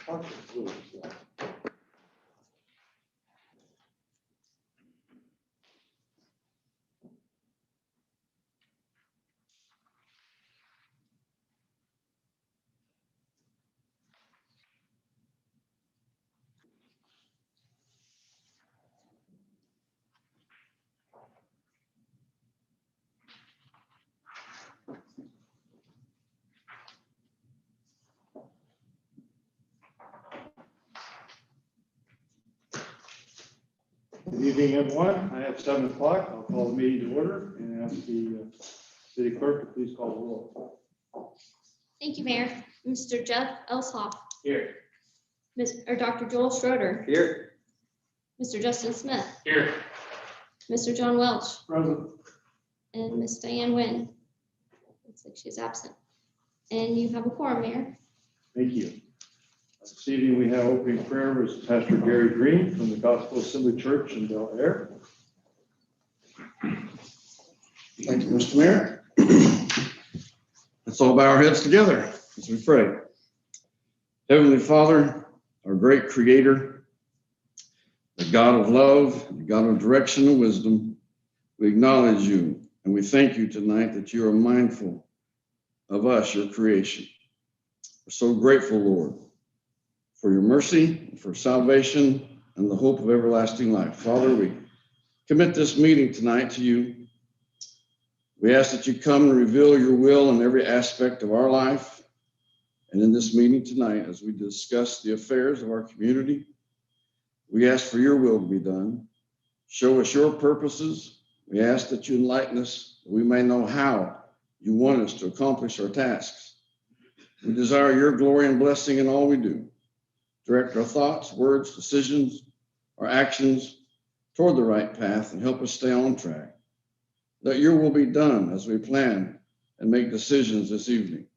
Good evening, everyone. I have 7 o'clock. I'll call the meeting to order and ask the city clerk to please call the roll. Thank you, Mayor. Mr. Jeff Elshoff. Here. Dr. Joel Schroeder. Here. Mr. Justin Smith. Here. Mr. John Welch. Present. And Miss Diane Nguyen. Looks like she's absent. And you have a quorum, Mayor. Thank you. This evening we have opening prayer with Pastor Gary Green from the Gospel Assembly Church in Bel Aire. Thank you, Mr. Mayor. Let's all bow our heads together as we pray. Heavenly Father, our great creator, the God of love, the God of direction and wisdom, we acknowledge you and we thank you tonight that you are mindful of us, your creation. We're so grateful, Lord, for your mercy, for salvation, and the hope of everlasting life. Father, we commit this meeting tonight to you. We ask that you come and reveal your will in every aspect of our life. And in this meeting tonight, as we discuss the affairs of our community, we ask for your will to be done. Show us your purposes. We ask that you enlighten us, that we may know how you want us to accomplish our tasks. We desire your glory and blessing in all we do. Direct our thoughts, words, decisions, our actions toward the right path and help us stay on track. Let your will be done as we plan and make decisions this evening.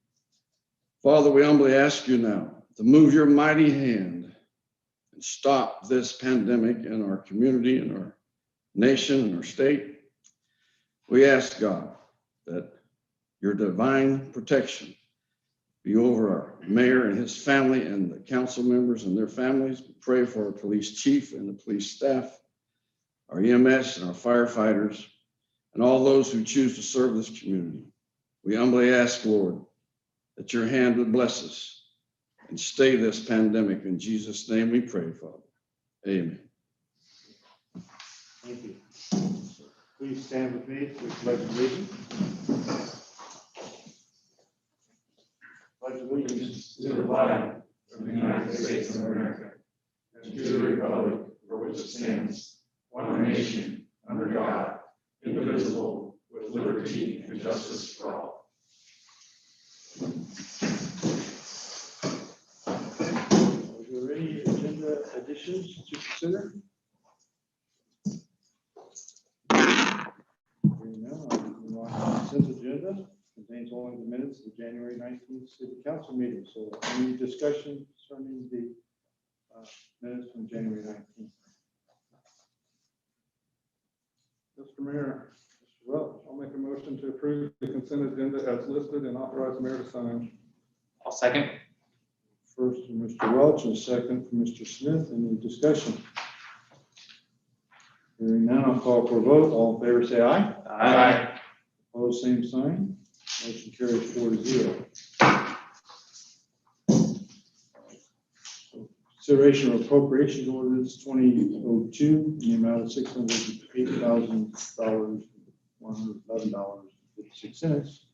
Father, we humbly ask you now to move your mighty hand and stop this pandemic in our community, in our nation, in our state. We ask, God, that your divine protection be over our mayor and his family and the council members and their families. We pray for our police chief and the police staff, our EMS and our firefighters, and all those who choose to serve this community. We humbly ask, Lord, that your hand would bless us and stay this pandemic. In Jesus' name we pray, Father. Amen. Thank you. Please stand with me for the pledge of allegiance. Pledge allegiance to the flag of the United States of America and to the republic for which it stands, one nation, under God, indivisible, with liberty and justice for all. Are there any agenda additions to consider? Hearing none, I'll move on to the consent agenda. Contains only the minutes of the January 19th City Council meeting. So any discussion concerning the minutes from January 19th? Mr. Mayor, Mr. Welch, I'll make a motion to approve the consent agenda as listed and authorize the mayor to sign. I'll second. First from Mr. Welch and second from Mr. Smith. Any discussion? Hearing none, I'll call for a vote. All in favor, say aye. Aye. Opposed, same sign. Motion carries 4-0. Consideration of appropriations ordinance 2002 in the amount of $608,000, $111.56.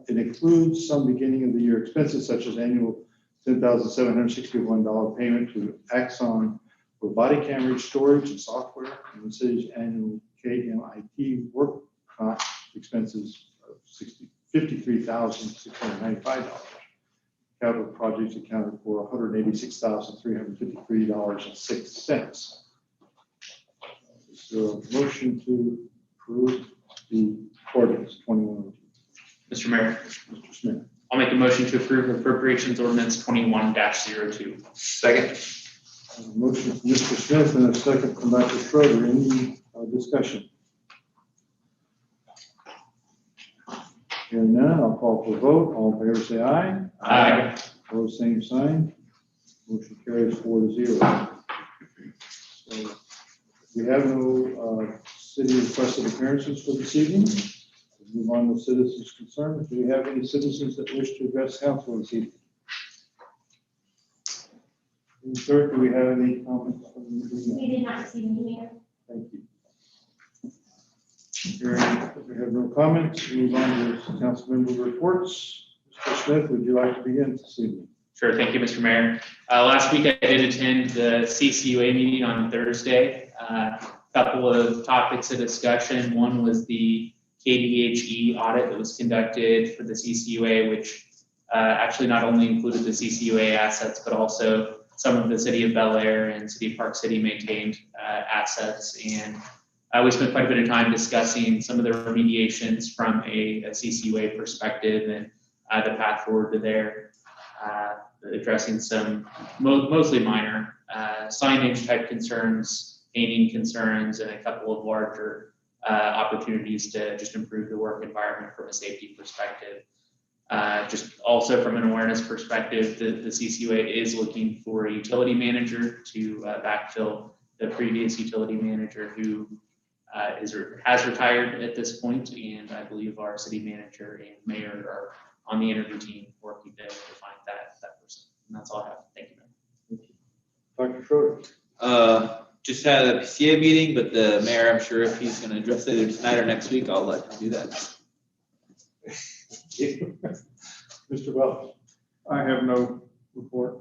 It includes some beginning of the year expenses such as annual $10,761 payment to Axon for body camera storage and software, and the city's annual KMIT work comp expenses of $53,695. Capital projects accounted for $186,353.06. Is there a motion to approve the ordinance 2102? Mr. Mayor, Mr. Smith. I'll make a motion to approve appropriations ordinance 21-02. Second. A motion from Mr. Smith and a second from Dr. Schroeder. Any discussion? Hearing none, I'll call for a vote. All in favor, say aye. Aye. Opposed, same sign. Motion carries 4-0. So we have no city requested appearances for this evening. We'll move on to citizens' concerns. Do we have any citizens that wish to address council this evening? Clerk, do we have any comments from the meeting? We did not receive any, Mayor. Thank you. Hearing that we have no comments, move on to council member reports. Mr. Smith, would you like to begin this evening? Sure, thank you, Mr. Mayor. Last week I did attend the CCUA meeting on Thursday. A couple of topics of discussion. One was the KDHE audit that was conducted for the CCUA, which actually not only included the CCUA assets, but also some of the city of Bel Aire and city of Park City maintained assets. And we spent quite a bit of time discussing some of the remediations from a CCUA perspective and the path forward to there, addressing some mostly minor signage type concerns, painting concerns, and a couple of larger opportunities to just improve the work environment from a safety perspective. Just also from an awareness perspective, the CCUA is looking for a utility manager to backfill the previous utility manager who has retired at this point, and I believe our city manager and mayor are on the interview team working to find that person. And that's all I have. Thank you, Mayor. Dr. Schroeder. Just had a PCA meeting, but the mayor, I'm sure if he's going to address it either tonight or next week, I'll let him do that. Mr. Welch. I have no report.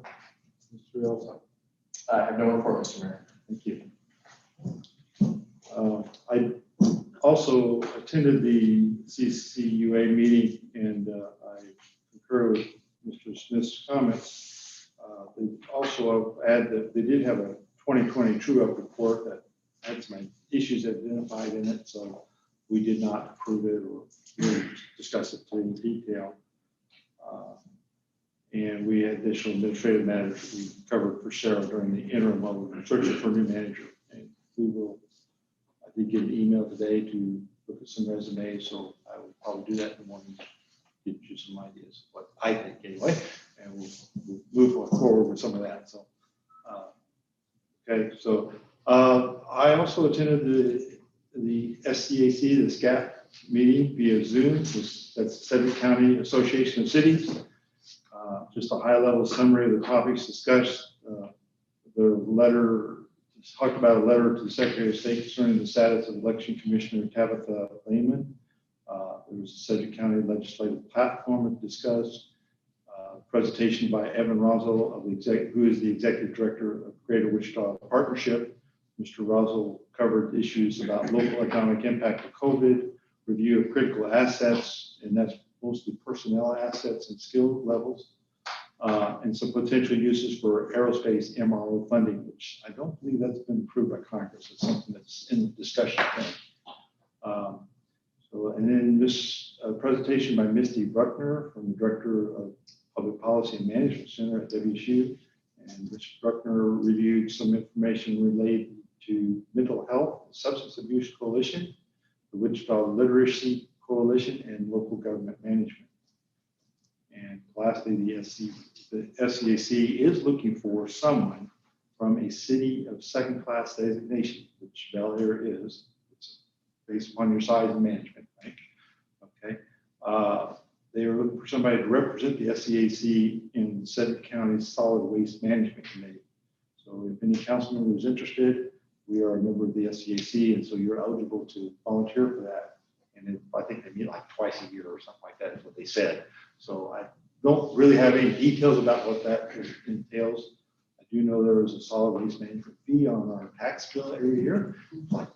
Mr. Elsa. I have no report, Mr. Mayor. Thank you. I also attended the CCUA meeting, and I concur with Mr. Smith's comments. They also add that they did have a 2020 true-up report that had some issues identified in it, so we did not approve it or really discuss it in detail. And we had additional administrative matters we covered for Sarah during the interim while we were searching for a new manager. And we will, I did get an email today to look at some resumes, so I will probably do that in the morning, give you some ideas, what I think anyway, and we'll move forward with some of that. So, okay, so I also attended the SCAC, the SCAP meeting via Zoom. That's Sedgwick County Association of Cities. Just a high-level summary of the topics discussed. The letter talked about a letter to the Secretary of State concerning the status of Election Commissioner Tabitha Lehman. There was a Sedgwick County legislative platform that discussed. Presentation by Evan Rosel, who is the Executive Director of Greater Wichita Partnership. Mr. Rosel covered issues about local economic impact of COVID, review of critical assets, and that's mostly personnel assets and skill levels, and some potential uses for aerospace MRO funding, which I don't believe that's been approved by Congress. It's something that's in the discussion. And then this presentation by Misty Bruckner, from the Director of Public Policy and Management Center at WSU. And Ms. Bruckner reviewed some information related to mental health, substance abuse coalition, the Wichita Literacy Coalition, and local government management. And lastly, the SCAC is looking for someone from a city of second-class designation, which Bel Aire is. It's based upon your size and management, right? Okay. They are looking for somebody to represent the SCAC in Sedgwick County's Solid Waste Management Committee. So if any council member is interested, we are a member of the SCAC, and so you're eligible to volunteer for that. And I think they meet like twice a year or something like that is what they said. So I don't really have any details about what that entails. I do know there is a solid waste management fee on our tax bill every year, like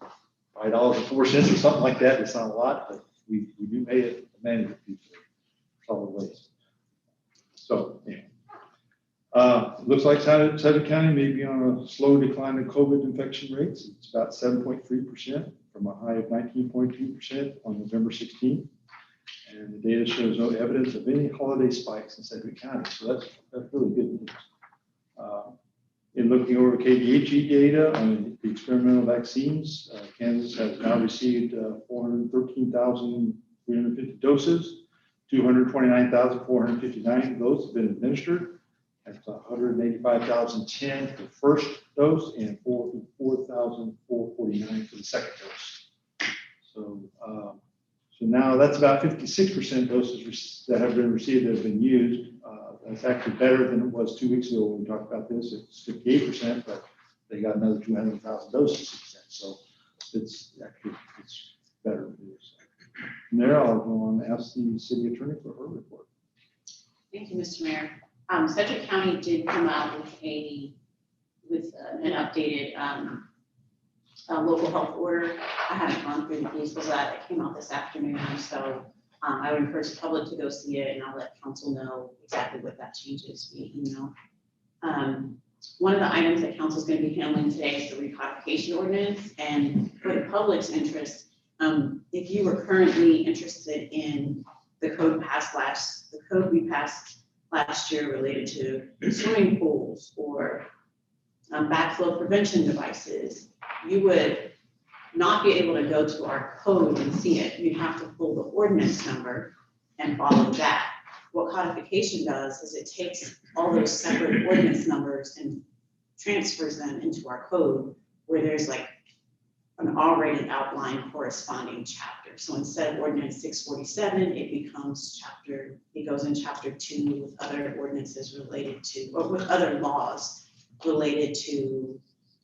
$5.04 or something like that. It's not a lot, but we do pay it, the management fee for solid waste. So anyway. Looks like Sedgwick County may be on a slow decline in COVID infection rates. It's about 7.3% from a high of 19.2% on November 16th. And the data shows no evidence of any holiday spikes in Sedgwick County. So that's really good news. In looking over KDHE data on the experimental vaccines, Kansas has now received 413,350 doses. 229,459 of those have been administered, That's 185,010 for the first dose and 4,449 for the second dose. So, so now that's about 56% doses that have been received that have been used. That's actually better than it was 2 weeks ago when we talked about this. It's 58%, but they got another 200,000 doses since then. So it's actually, it's better news. From there, I'll go on and ask the city attorney for her report. Thank you, Mr. Mayor. Sedgwick County did come out with an updated local health order. I haven't gone through the details of that. It came out this afternoon, so I would encourage the public to go see it, and I'll let council know exactly what that change is via email. One of the items that council is going to be handling today is the recodification ordinance, and for the public's interest, if you were currently interested in the code we passed last year related to swimming pools or backflow prevention devices, you would not be able to go to our code and see it. You'd have to pull the ordinance number and follow that. What codification does is it takes all those separate ordinance numbers and transfers them into our code where there's like an already outlined corresponding chapter. So instead of ordinance 647, it goes in chapter 2 with other ordinances related to, or with other laws related to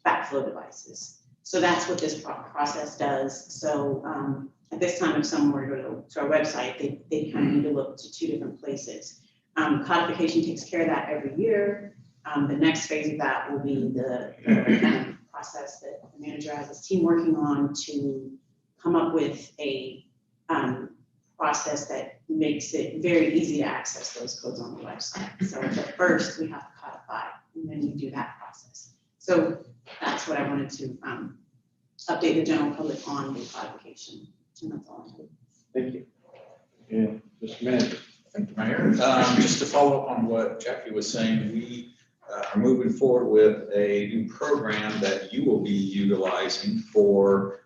backflow devices. So that's what this process does. So at this time, if someone were to go to our website, they kind of need to look to 2 different places. Codification takes care of that every year. The next phase of that will be the kind of process that the manager has his team working on to come up with a process that makes it very easy to access those codes on the website. So at first we have to codify, and then we do that process. So that's what I wanted to update the general public on the codification. And that's all I have. Thank you. And Mr. Manager. Thank you, Mayor. Just to follow up on what Jackie was saying, we are moving forward with a new program that you will be utilizing for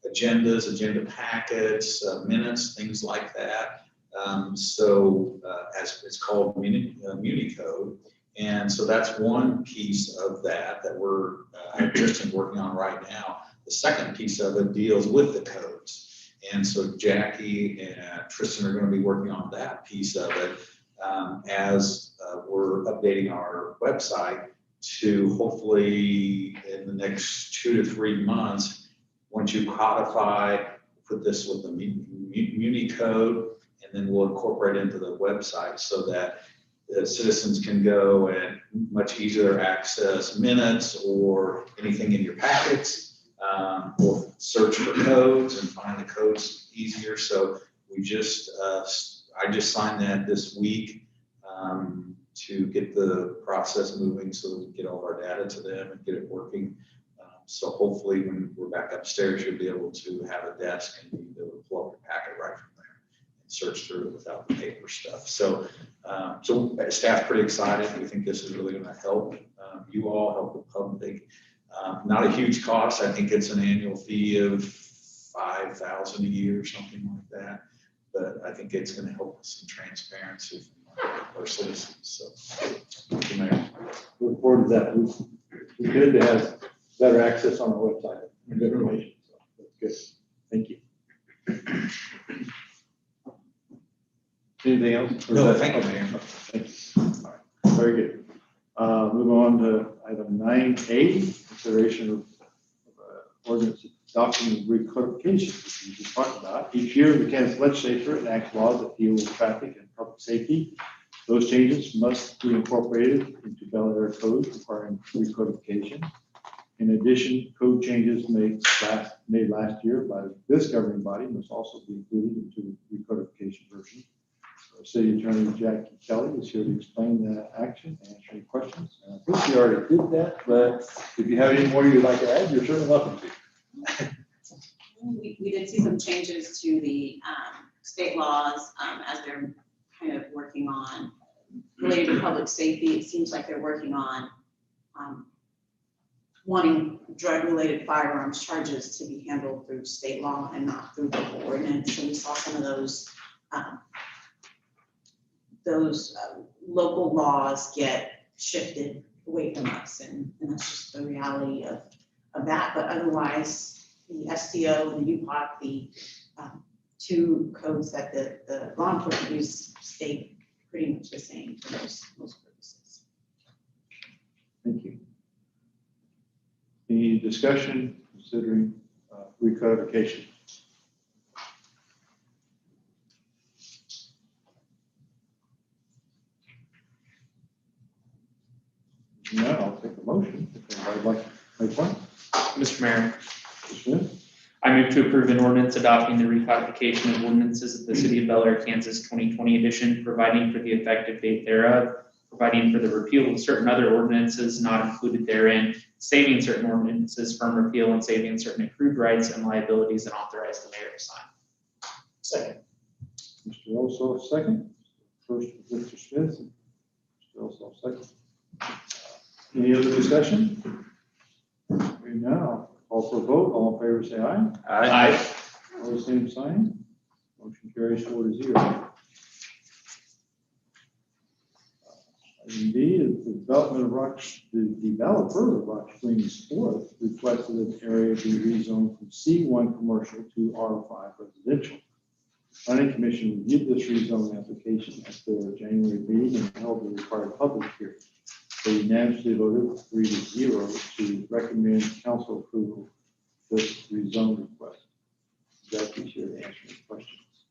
agendas, agenda packets, minutes, things like that. As it's called Muni Code. And so that's one piece of that we're just working on right now. The second piece of it deals with the codes. And so Jackie and Tristan are going to be working on that piece of it as we're updating our website to hopefully in the next 2 to 3 months, once you codify, put this with the Muni Code, and then we'll incorporate it into the website so that the citizens can go and much easier access minutes or anything in your packets, or search for codes and find the codes easier. So we just, I just signed that this week to get the process moving so that we get all our data to them and get it working. So hopefully when we're back upstairs, you'll be able to have a desk and you'll be able to pull up your packet right from there and search through it without the paper stuff. So, staff's pretty excited. We think this is really going to help you all, help the public. Not a huge cost. I think it's an annual fee of $5,000 a year, something like that. But I think it's going to help with some transparency from our citizens. So, thank you, Mayor. Look forward to that. It's good to have better access on our website and good information. So that's good. Thank you. Anything else? No, thank you, Mayor. Thank you. All right. Very good. Move on to item 9A, consideration of ordinance adopting recodification, which we just talked about. Each year, the Kansas legislature enacts laws that deal with traffic and public safety. Those changes must be incorporated into Bel Aire code requiring recodification. In addition, code changes made last year by this governing body must also be included into the recodification version. So City Attorney Jackie Kelly is here to explain the action and answer any questions. And I think she already did that, but if you have any more you'd like to add, you're certainly welcome to. We did see some changes to the state laws as they're kind of working on related to public safety. It seems like they're working on wanting drug-related firearms charges to be handled through state law and not through local ordinance. So we saw some of those those local laws get shifted away from us, and that's just the reality of that. But otherwise, the STO, the UPOC, the two codes that the law enforcement use stay pretty much the same for most purposes. Thank you. Any discussion considering recodification? Now I'll take a motion. If anybody would like to make one. Mr. Mayor, Mr. Smith? I move to approve an ordinance adopting the recodification of ordinances of the city of Bel Aire, Kansas 2020 edition, providing for the effective date thereof, providing for the repeal of certain other ordinances not included therein, saving certain ordinances from repeal and saving certain accrued rights and liabilities, and authorize the mayor to sign. Second. Mr. Olso, second. First, Mr. Smith. Mr. Olso, second. Any other discussion? Hearing none, I'll call for a vote. All in favor, say aye. Aye. All the same sign. Motion carries 4-0. Item D is the development of the developer of Rock Springs Fourth requested an area be rezoned from C1 commercial to R5 residential. Planning Commission reviewed this rezoning application at their January meeting and held the required public hearing. They unanimously voted 3-0 to recommend council approval of this rezone request. Jackie here to answer any questions.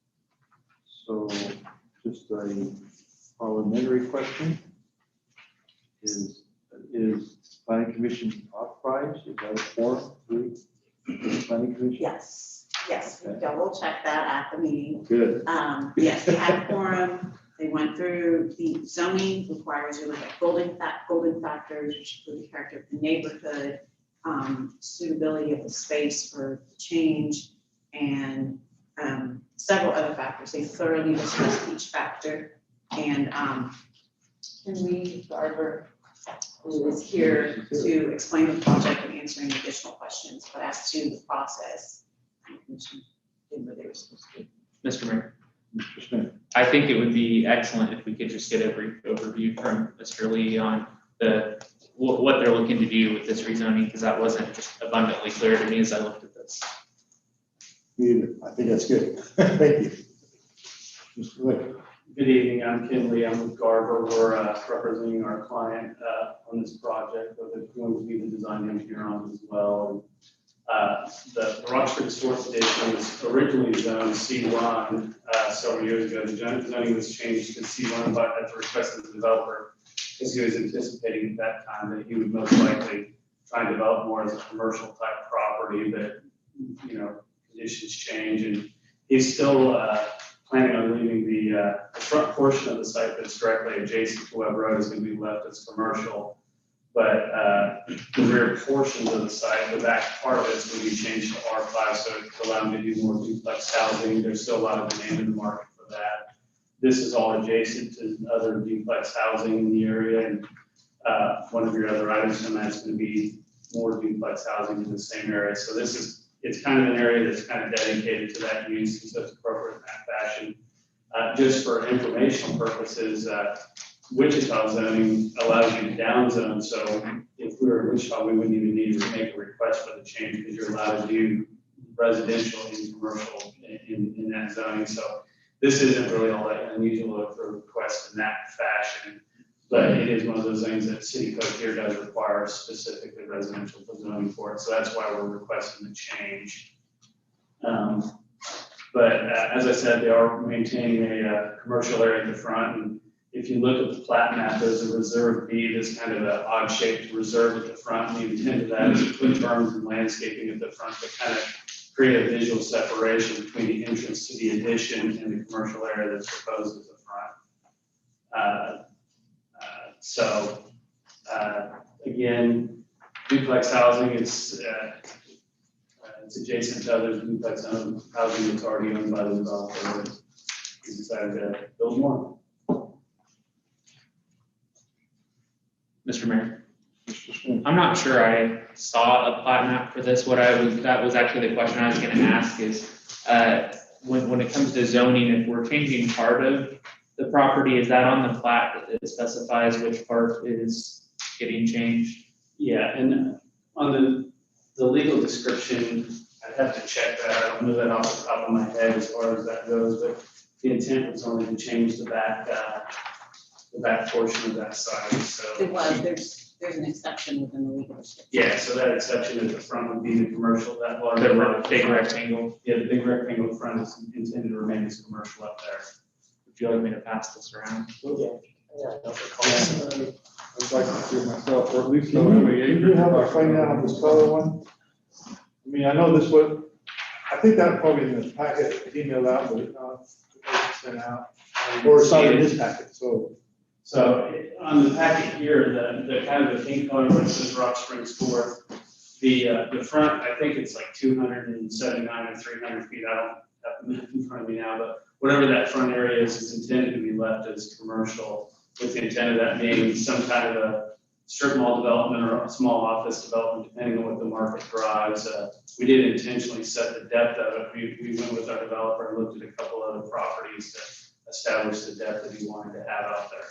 So just a parliamentary question. Is Planning Commission authorized? Is that a forum? Planning Commission? Yes, we Okay. double checked that at the meeting. Good. Yes, they had a quorum. They went through the zoning requires you look at golden factors, which include the character of the neighborhood, suitability of the space for change, and several other factors. They thoroughly discussed each factor. And Henry Garber, who is here to explain the project and answering additional questions, but as to the process, the commission did what they were supposed to do. Mr. Mayor, Mr. Smith. I think it would be excellent if we could just get a brief overview from Mr. Lee on what they're looking to do with this rezoning, because that wasn't just abundantly clear to me as I looked at this. Me either. I think that's good. Thank you. Mr. Lick. Good evening, I'm Ken Lee, I'm with Garber, we're representing our client on this project, but it's going to be the design engineer on as well. The Rock Springs Fourth Edition was originally zoned C1 several years ago. The zoning was changed to C1 but at the request of the developer, because he was anticipating at that time that he would most likely try and develop more as a commercial type property, but conditions change, and he's still planning on leaving the front portion of the site that's directly adjacent to Webb Road is going to be left as commercial. But the rear portions of the site, the back part of it is going to be changed to R5, so it will allow them to do more duplex housing. There's still a lot of demand in the market for that. This is all adjacent to other duplex housing in the area, and one of your other items on that is going to be more duplex housing in the same area. So it's kind of an area that's kind of dedicated to that use, and so it's appropriate in that fashion. Just for informational purposes, Wichita zoning allows you to downzone, so if we were in Wichita, we wouldn't even need to make a request for the change because you're allowed to do residential and commercial in that zoning. So this isn't really all that unusual for requests in that fashion, but it is one of those things that city code here does require specifically residential zoning for it. So that's why we're requesting the change. But as I said, they are maintaining a commercial area at the front, and if you look at the plat map, there's a reserve B that's kind of an odd shaped reserve at the front. And the intent of that is to put berms and landscaping at the front to kind of create a visual separation between the entrance to the addition and the commercial area that's proposed at the front. Again, duplex housing, it's adjacent to other duplex housing that's already owned by the developer. We decided to build more. Mr. Mayor, Mr. Smith. I'm not sure I saw a plat map for this. That was actually the question I was going to ask is, when it comes to zoning, if we're changing part of the property, is that on the plat that it specifies which part is getting changed? Yeah, and on the legal description, I'd have to check that. I don't know that off the top of my head as far as that goes, but the intent was only to change the back portion of that side, so. It was, there's an exception within the legal description. Yeah, so that exception at the front would be the commercial, that large. The big rectangle. Yeah, the big rectangle front is intended to remain as commercial up there. Would you like me to pass this around? I'd like to see it myself, or at least know Can how you, many can acres. you help we're us talking find out about. on this color one? I mean, I know this one, I think that probably in the packet emailed out, but it wasn't sent out. Or it's not in this packet, so. So on the packet here, the kind of the pink color where it says Rock Springs Fourth, the front, I think it's like 279 or 300 feet. I don't have the map in front of me now, but whatever that front area is intended to be left as commercial, with the intent of that being some kind of a strip mall development or a small office development, depending on what the market drives. We did intentionally set the depth of it. We went with our developer and looked at a couple other properties to establish the depth that he wanted to have out there.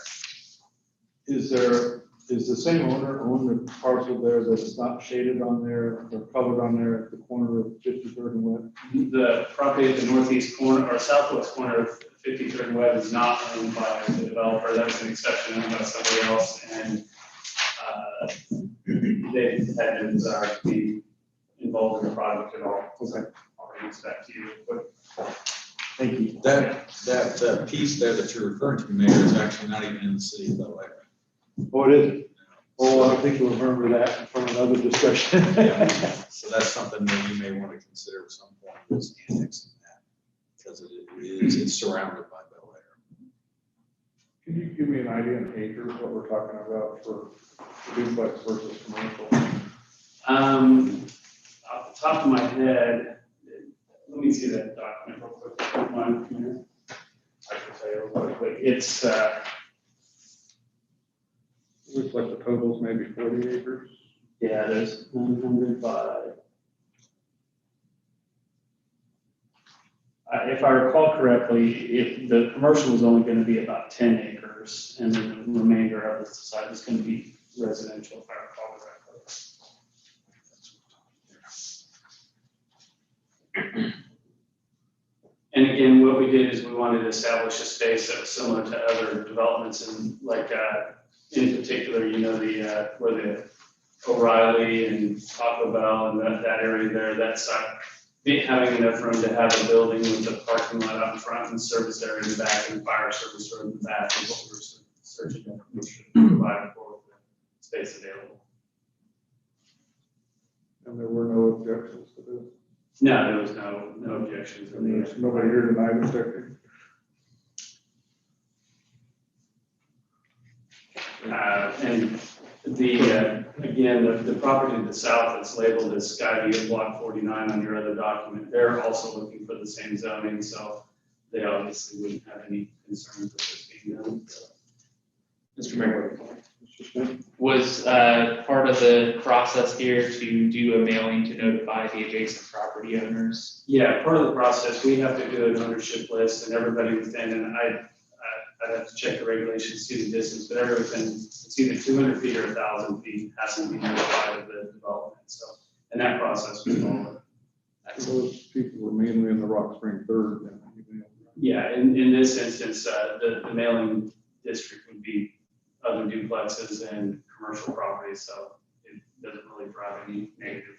Is the same owner own the parcel there that is not shaded on there or colored on there at the corner of 53rd and West? The property at the northeast corner or southwest corner of 53rd and Webb is not owned by the developer. That's an exception owned by somebody else, and they had no desire to be involved in the project at all. Okay. I'll bring this back to you. But Thank you. That piece there that you're referring to, Mayor, is actually not even in the city of Bel Aire. Oh, it is? Oh, I think you'll remember that from another discussion. Yeah. So that's something that you may want to consider at some point, is annexing that, because it's surrounded by Bel Aire. Can you give me an idea in acres, what we're talking about for duplex versus commercial? Off the top of my head, let me see that document real quick. Hold on, come here. I can tell you real quick. It's, Looks like the total's maybe 40 acres. yeah, there's 900 by. If I recall correctly, if the commercial was only going to be about 10 acres, and then the remainder of the site is going to be residential, if I recall correctly. And again, what we did is we wanted to establish a space that was similar to other developments, and like, in particular, you know, where the O'Reilly and Taco Bell and that area there, that site, having enough room to have a building with a parking lot out in front and service area in the back and fire service room in the back is what we were searching to provide for the space available. And there were no objections to this. No, there was no objections. And there's nobody here tonight objecting. And again, the property to the south that's labeled as Skyview Block 49 on your other document, they're also looking for the same zoning, so they obviously wouldn't have any concerns with this being done. Mr. Mayor, was part of the process here to do a mailing to notify the adjacent property owners? Yeah, part of the process, we have to do an ownership list and everybody within, and I'd have to check the regulations, see the distance, but everyone within, it's either 200 feet or 1,000 feet has to be notified of the development, so, and that process was followed. Those people were mainly in the Rock Spring Third. Then. Yeah, in this instance, the mailing district would be other duplexes and commercial properties, so it doesn't really drive any negative.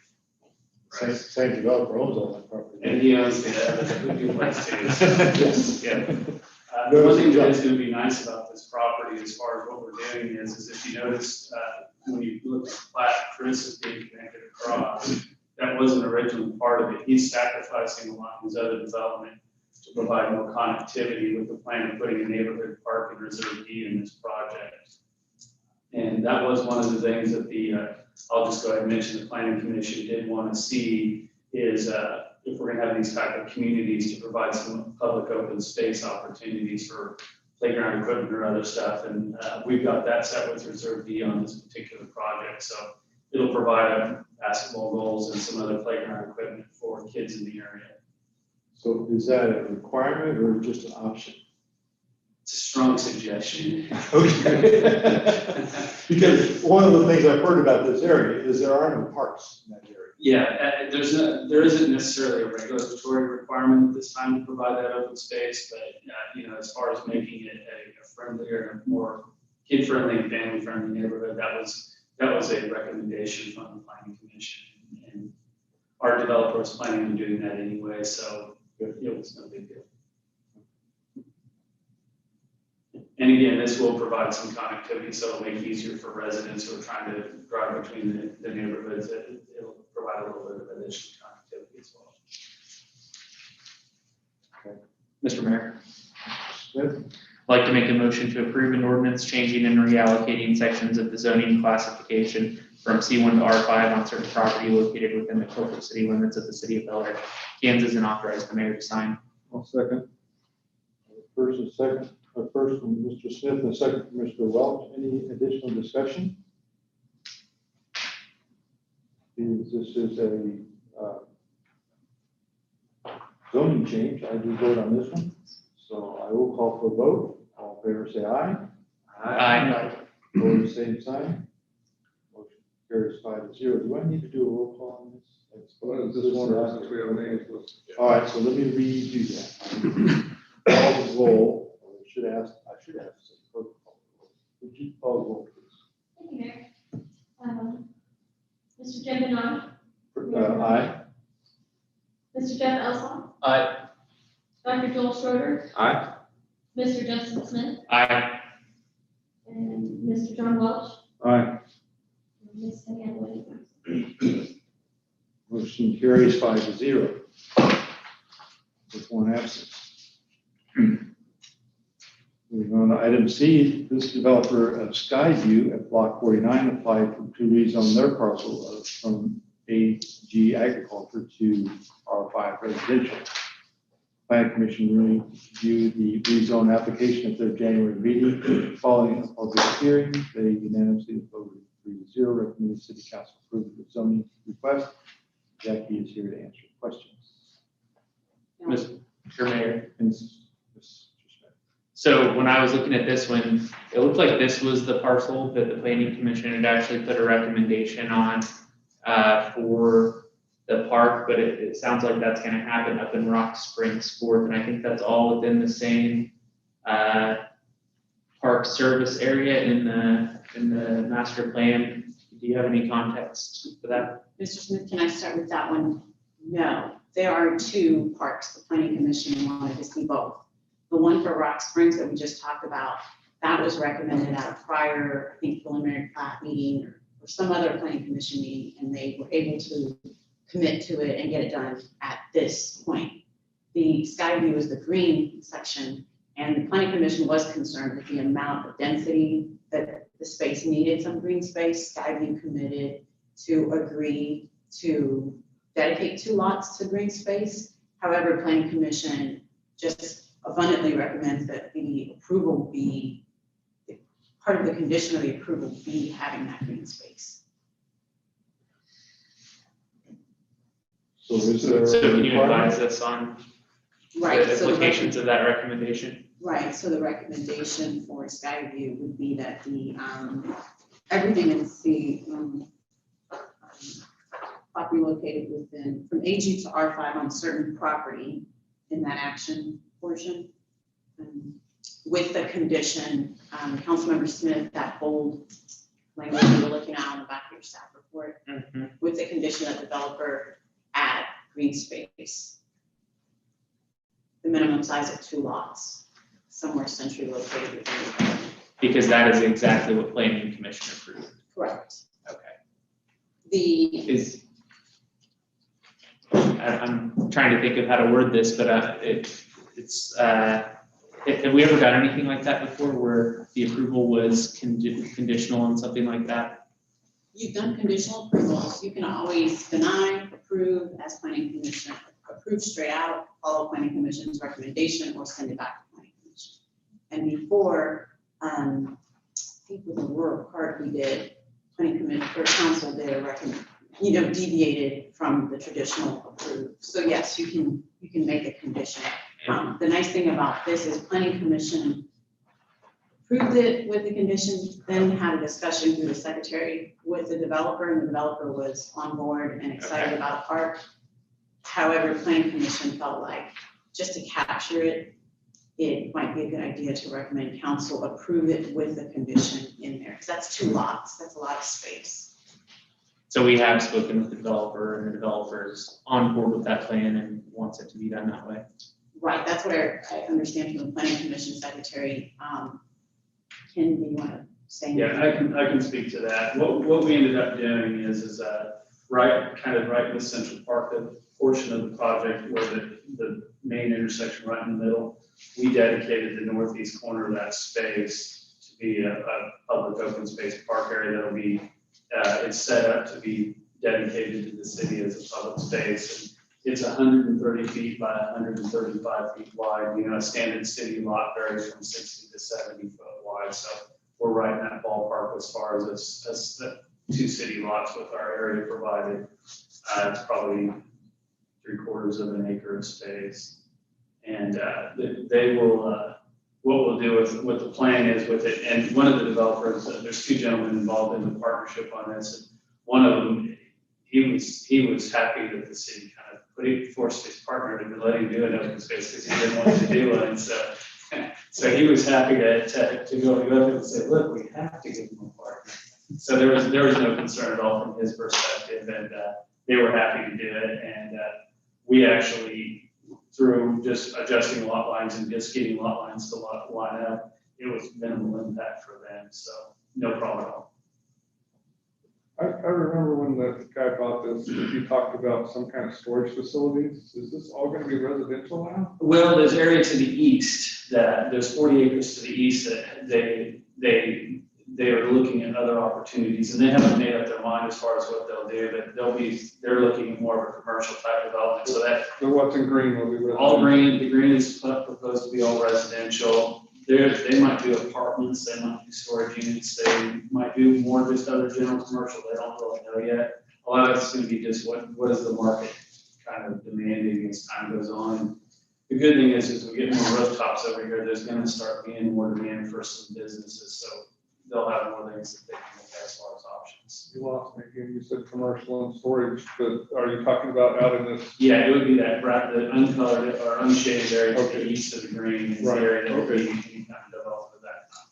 Same developer owns all that property. And he owns the duplex too. So, yeah. The one thing that is going to be nice about this property, as far as what we're doing, is if you notice, when you look at the plat, Chris is being connected across. That wasn't originally part of it. He's sacrificing a lot of his other development to provide more connectivity with the plan of putting a neighborhood park and reserve D in this project. And that was one of the things that I'll just go ahead and mention, the planning commission did want to see is if we're going to have these type of communities to provide some public open space opportunities for playground equipment or other stuff. And we've got that set with reserve D on this particular project. So it'll provide basketball goals and some other playground equipment for kids in the area. So is that a requirement or just an option? It's a strong suggestion. Okay. Because one of the things I've heard about this area is there are no parks in that area. Yeah, there isn't necessarily a regulatory requirement at this time to provide that open space, but, as far as making it a friendlier and more kid-friendly and family-friendly neighborhood, that was a recommendation from the planning commission. And our developer was planning on doing that anyway, so it was no big deal. And again, this will provide some connectivity, so it'll make it easier for residents who are trying to drive between the neighborhoods. It'll provide a little bit of additional connectivity as well. Mr. Mayor, Smith? I'd like to make a motion to approve an ordinance changing and reallocating sections of the zoning classification from C1 to R5 on certain property located within the corporate city limits of the city of Bel Aire, Kansas, and authorize the mayor to sign. I'll second. First and second, first from Mr. Smith and second from Mr. Welch. Any additional discussion? This is a zoning change. I do vote on this one. So I will call for a vote. All in favor say aye. Aye. Opposed, same sign. Motion carries 5-0. Do I need to do a roll call on this? Well, this one, since we have names, let's- All right, so let me redo that. Call the roll, or I should ask the clerk to call the roll. Would you call the roll, please? Thank you, Mayor. Mr. Jim Benoit, Aye. Mr. Jeff Elson, Aye. Dr. Joel Schroeder, Aye. Mr. Justin Smith, Aye. and Mr. John Welch, Aye. and Ms. Diane Williams. Motion carries 5-0 with one absence. Moving on to item C, this developer of Skyview at Block 49 applied to rezone their parcel from AG agriculture to R5 residential. Planning Commission reviewed the rezone application at their January meeting. Following a public hearing, they unanimously voted 3-0, recommended City Council approve the zoning request. Jackie is here to answer questions. Mr. Mayor. And Mr. Smith. So when I was looking at this one, it looked like this was the parcel that the planning commission had actually put a recommendation on for the park, but it sounds like that's gonna happen up in Rock Springs Fourth, and I think that's all within the same park service area in the master plan. Do you have any context for that? Mr. Smith, can I start with that one? No, there are two parks the planning commission wanted to see both. The one for Rock Springs that we just talked about, that was recommended at a prior, I think, preliminary plat meeting or some other planning commission meeting, and they were able to commit to it and get it done at this point. The Skyview is the green section, and the planning commission was concerned with the amount of density that the space needed, some green space. Skyview committed to agree to dedicate 2 lots to green space. However, planning commission just abundantly recommends that the approval be, part of the condition of the approval be having that green space. So is there? So can you advise us on Right. the so the implications of that recommendation? Right, so the recommendation for Skyview would be that the, everything is the, property located within, from AG to R5 on certain property in that action portion. With the condition, Councilmember Smith, that bold language you were looking at on the back of your staff report, with the condition that developer add green space. The minimum size of 2 lots, somewhere centrally located within the development. Because that is exactly what planning commission approved. Correct. Okay. I'm trying to think of how to word this, but have we ever done anything like that before where the approval was conditional on something like that? You've done conditional approvals. You can always deny, approve as planning commission, approve straight out, follow planning commission's recommendation, or send it back to planning commission. And before, I think with the rural part we did, planning commission or council did a recommend, deviated from the traditional approved. So yes, you can make a condition. The nice thing about this is planning commission approved it with the condition, then had a discussion through the secretary with the developer, and the developer was on board and excited about the park. However, planning commission felt like just to capture it, it might be a good idea to recommend council approve it with the condition in there, because that's 2 lots, that's a lot of space. So we have spoken with the developer, and the developer's on board with that plan and wants it to be done that way. Right, that's where I understand from the planning commission secretary. Ken, do you want to say? Yeah, I can speak to that. What we ended up doing is kind of right in the central park, the portion of the project where the main intersection right in the middle, we dedicated the northeast corner of that space to be a public open space park area that'll be, it's set up to be dedicated to the city as a public space. And it's 130 feet by 135 feet wide. You know, a standard city lot varies from 60 to 70 foot wide. So we're right in that ballpark as far as the 2 city lots with our area provided. It's probably 3/4 of an acre of space. And they will, what we'll do with what the plan is with it, and one of the developers, there's 2 gentlemen involved in the partnership on this. And one of them, he was happy that the city kind of forced his partner to let him do an open space because he didn't want to do one. So he was happy to go with it and say, look, we have to give him a partner. So there was no concern at all from his perspective, and they were happy to do it. And we actually, through just adjusting lot lines and just getting lot lines to line up, it was minimal impact for them. So no problem at all. I remember when the guy bought this, he talked about some kind of storage facilities. Is this all going to be residential now? Well, there's area to the east there's 40 acres to the east that they are looking at other opportunities, and they haven't made up their mind as far as what they'll do, but they're looking at more of a commercial type development. So that So what's in green will be residential? all green, the green is proposed to be all residential. They might do apartments, they might do storage units, they might do more just other general commercial, they don't really know yet. A lot of it's gonna be just what is the market kind of demanding as time goes on. The good thing is we get more rooftops over here, there's gonna start being more demand for some businesses, so they'll have more things that they can look at as far as options. You lost me again. You said commercial and storage, but are you talking about out in this? Yeah, it would be the uncolored or unshaded area to the east of the green is the Right, area that would okay. be any kind of development of that kind.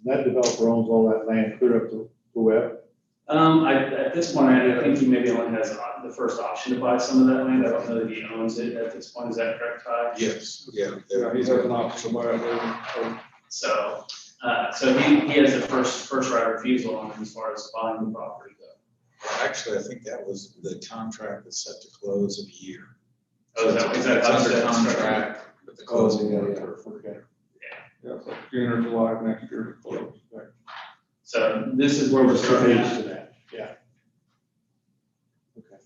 That developer owns all that land clear up to the web. At this point, I think he maybe only has the first option to buy some of that land. I don't know that he owns it at this point. Is that correct, Ty? Yes, yeah. Yeah, he has an option to buy it later. So he has the first right of refusal on it as far as buying the property though. Well, actually, I think that was the contract that's set to close in a year. Oh, is that It's how under it's contract, but the closing. Okay. Yeah, so June or July of next year. So this is where we're starting Page at. to that, yeah. Okay.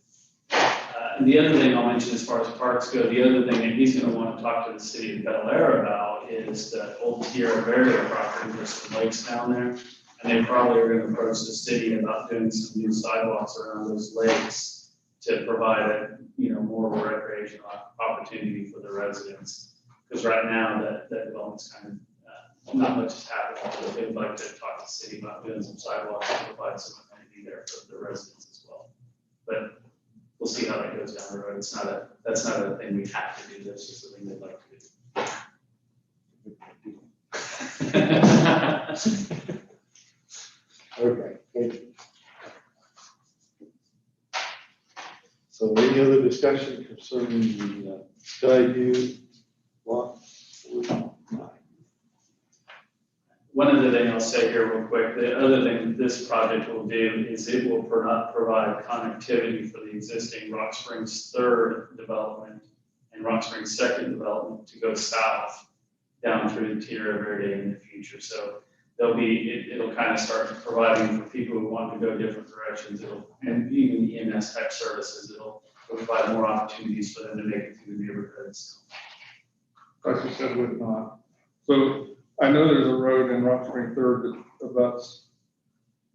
And the other thing I'll mention as far as parks go, the other thing that he's gonna want to talk to the city of Bel Aire about is the old Tierra Verde property, there's some lakes down there. And they probably are gonna approach the city about doing some new sidewalks around those lakes to provide more of a recreational opportunity for the residents. Because right now, that development's kind of, not much is happening, but they'd like to talk to the city about doing some sidewalks and provide some amenity there for the residents as well. But we'll see how that goes down the road. That's not a thing we have to do, that's just something they'd like to do. Okay, thank you. So any other discussion concerning the Skyview lot? One other thing I'll say here real quick, the other thing this project will do is it will provide connectivity for the existing Rock Springs 3rd development and Rock Springs 2nd development to go south down through Tierra Verde in the future. So it'll kind of start providing for people who want to go different directions. And even EMS type services, it'll provide more opportunities for them to make it through the neighborhoods. Like you said, would not. So I know there's a road in Rock Spring 3rd that abuts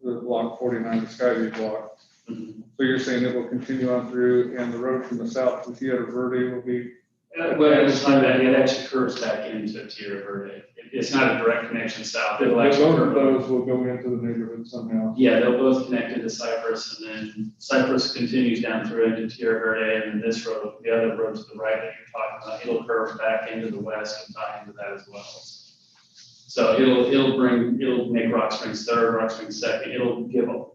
the block 49, the Skyview block. Mhm. So you're saying it will continue on through, and the road from the south to Tierra Verde will be? Well, at the time that it actually curves back into Tierra Verde. it's not a direct connection south. It'll Both actually. of those will go into the neighborhood somehow. Yeah, they'll both connect into Cypress, and then Cypress continues down through into Tierra Verde, and then this road, the other road to the right that you're talking about, it'll curve back into the west and tie into that as well. So it'll make Rock Springs third, Rock Springs second. It'll give them,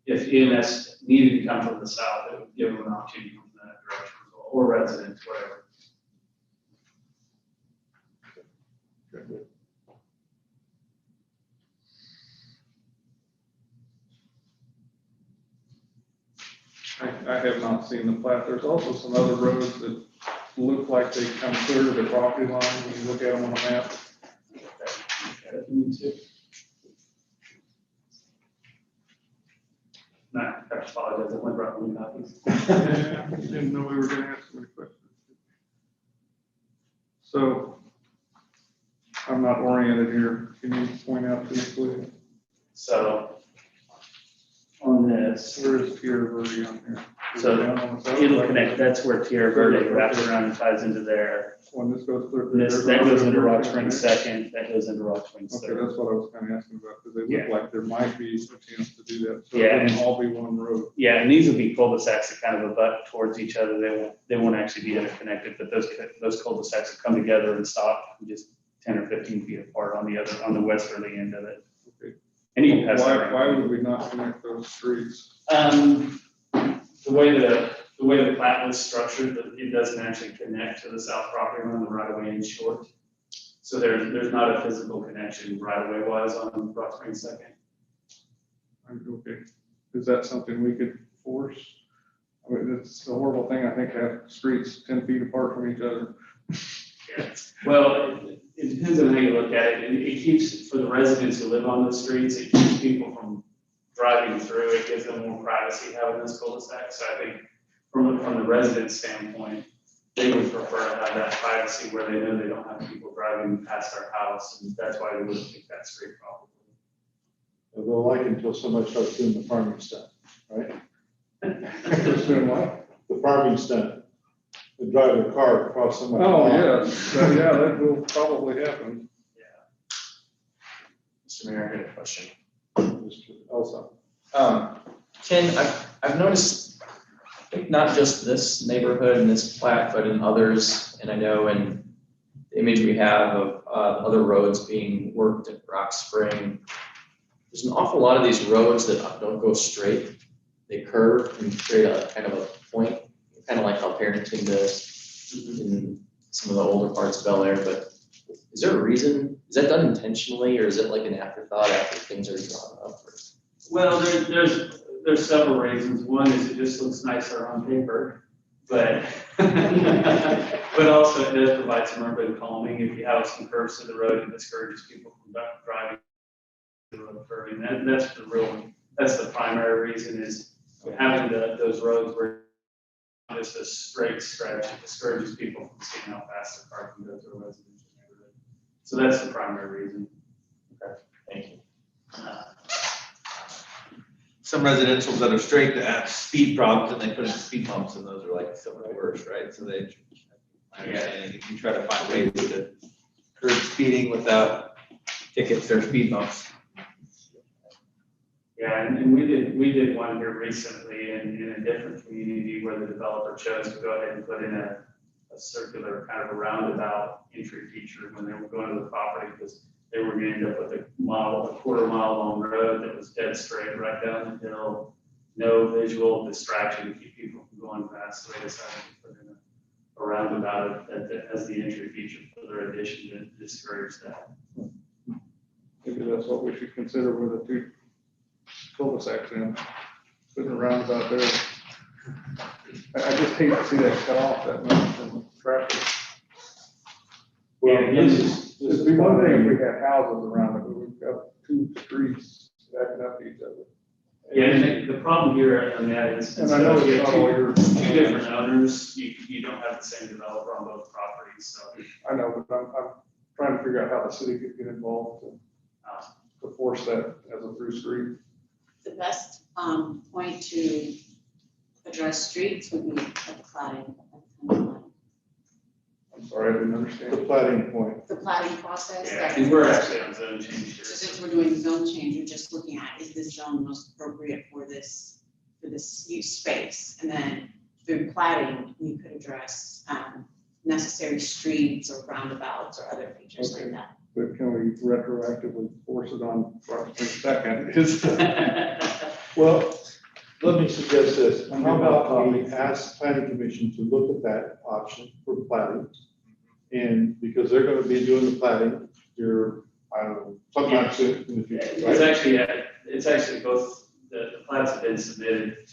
if EMS needed to come from the south, it would give them an opportunity to come from that direction as well, or residents, whatever. I have not seen the plat. There's also some other roads that look like they come clear to the property line when you look at them on the map. No, I apologize, I went brought one copies. Didn't know we were gonna ask any questions. So, I'm not oriented here. Can you point out to me, please? So on this, Where is Tierra Verde on here? Is So it down on the south it'll side? connect, that's where Tierra Verde wraps around and ties into there. When this goes through. That goes into Rock Springs second, that goes into Rock Springs Okay, third. that's what I was kind of asking about, because they look Yeah. like there might be a chance to do that. So Yeah, it and- can all be one road. Yeah, and these will be cul-de-sacs that kind of abut towards each other. They won't actually be interconnected, but those cul-de-sacs will come together and stop just 10 or 15 feet apart on the westerly end of it. Okay. And you can pass that Why around. would we not connect those streets? The way the plat was structured, it doesn't actually connect to the south property line, the right of way is short. So there's not a physical connection right of way wise on Rock Springs second. Okay, is that something we could force? I mean, it's a horrible thing, I think, to have streets 10 feet apart from each other. Yeah. Well, it depends on how you look at it. It keeps, for the residents who live on those streets, it keeps people from driving through. It gives them more privacy having this cul-de-sac. So I think from the resident standpoint, they would prefer to have that privacy where they know they don't have people driving past their house. And that's why they wouldn't pick that street probably. They'll like it until somebody starts doing the farming stuff, right? Doing what? The farming stuff. They drive their car across somebody's Oh, lawn. yes, yeah, that will probably happen. Mr. Mayor, I got a question. Mr. Elsa. Ken, I've noticed, I think not just this neighborhood and this plat, but in others, and I know in the image we have of other roads being worked at Rock Spring, there's an awful lot of these roads that don't go straight. They curve and create a kind of a point, kind of like how Barrington does in some of the older parts of Bel Air, but is there a reason? Is that done intentionally, or is it like an afterthought after things are drawn up? Well, there's several reasons. One is it just looks nicer on paper, but but also it does provide some urban calming. If you have some curves to the road, it discourages people from driving the road curving. That's the primary reason is having those roads where just a straight stretch, it discourages people from seeing how fast the car can go through a residential neighborhood. So that's the primary reason. Okay, thank you. Some residentials that are straight to have speed problems and they put in speed bumps and those are like some of the worst, right? So they, my understanding, if you try to find ways to curb speeding without tickets or speed bumps. Yeah, and we did one here recently in a different community where the developer chose to go ahead and put in a circular kind of a roundabout entry feature when they were going to the property because they were going to end up with a quarter-mile long road that was dead straight right down the hill, no visual distraction to keep people from going fast. So they decided to put in a roundabout as the entry feature for their addition to discourage that. Maybe that's what we should consider with the two cul-de-sacs in, putting a roundabout there. I just hate to see that cut off that much from traffic. Well, It'd be one thing if we had houses around it, but we've got two streets backing up to each other. Yeah, and the problem here on that is, And I know you it's have not all your. two different owners, you don't have the same developer on both properties, so. I know, but I'm trying to figure out how the city could get involved to force that as a through street. The best point to address streets would be at the cladding. I'm sorry, I didn't The understand. plating point. The plating process. Yeah, that- because we're actually on zone change here. Since we're doing the zone change, you're just looking at, is this zone most appropriate for this use space? And then through plating, you could address necessary streets or roundabouts or other features like Okay. that. But can we retroactively force it on Robertson second? Is- Well, let me suggest this. How about we ask planning commission to look at that option for plating? And because they're gonna be doing the plating, you're, I don't know, sometime soon in the future, right? It's actually both, the plats have been submitted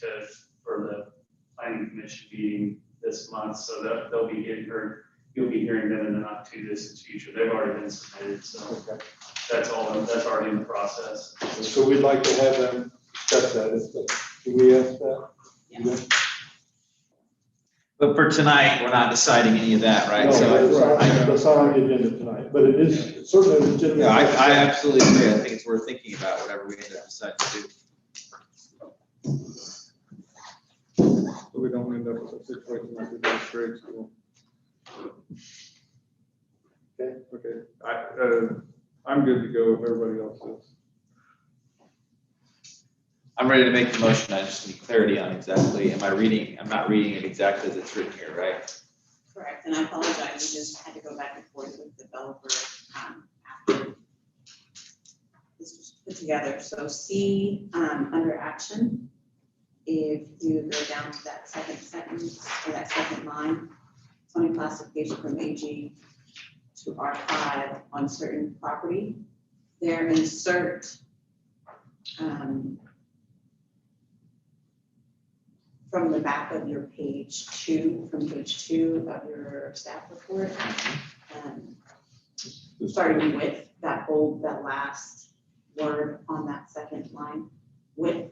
for the planning commission meeting this month, so that they'll be getting heard. You'll be hearing them in the not too distant future. They've already been submitted, so Okay. that's already in the process. So we'd like to have them discuss that. Can we ask that? Yeah. But for tonight, we're not deciding any of that, right? No, So that's not on the agenda tonight, but it is certainly a legitimate. yeah, I absolutely agree. I think it's worth thinking about whatever we end up deciding to do. So we don't end up with a situation like we did straight school. Okay, I'm good to go if everybody else is. I'm ready to make the motion. I just need clarity on exactly, I'm not reading it exactly as it's written here, right? Correct, and I apologize, we just had to go back and forth with the developer after this was put together. So C, under action, if you go down to that second sentence, or that second line, zoning classification from AG to R5 on certain property, there insert from the back of your page 2, from page 2 of your staff report, starting with that last word on that second line, with,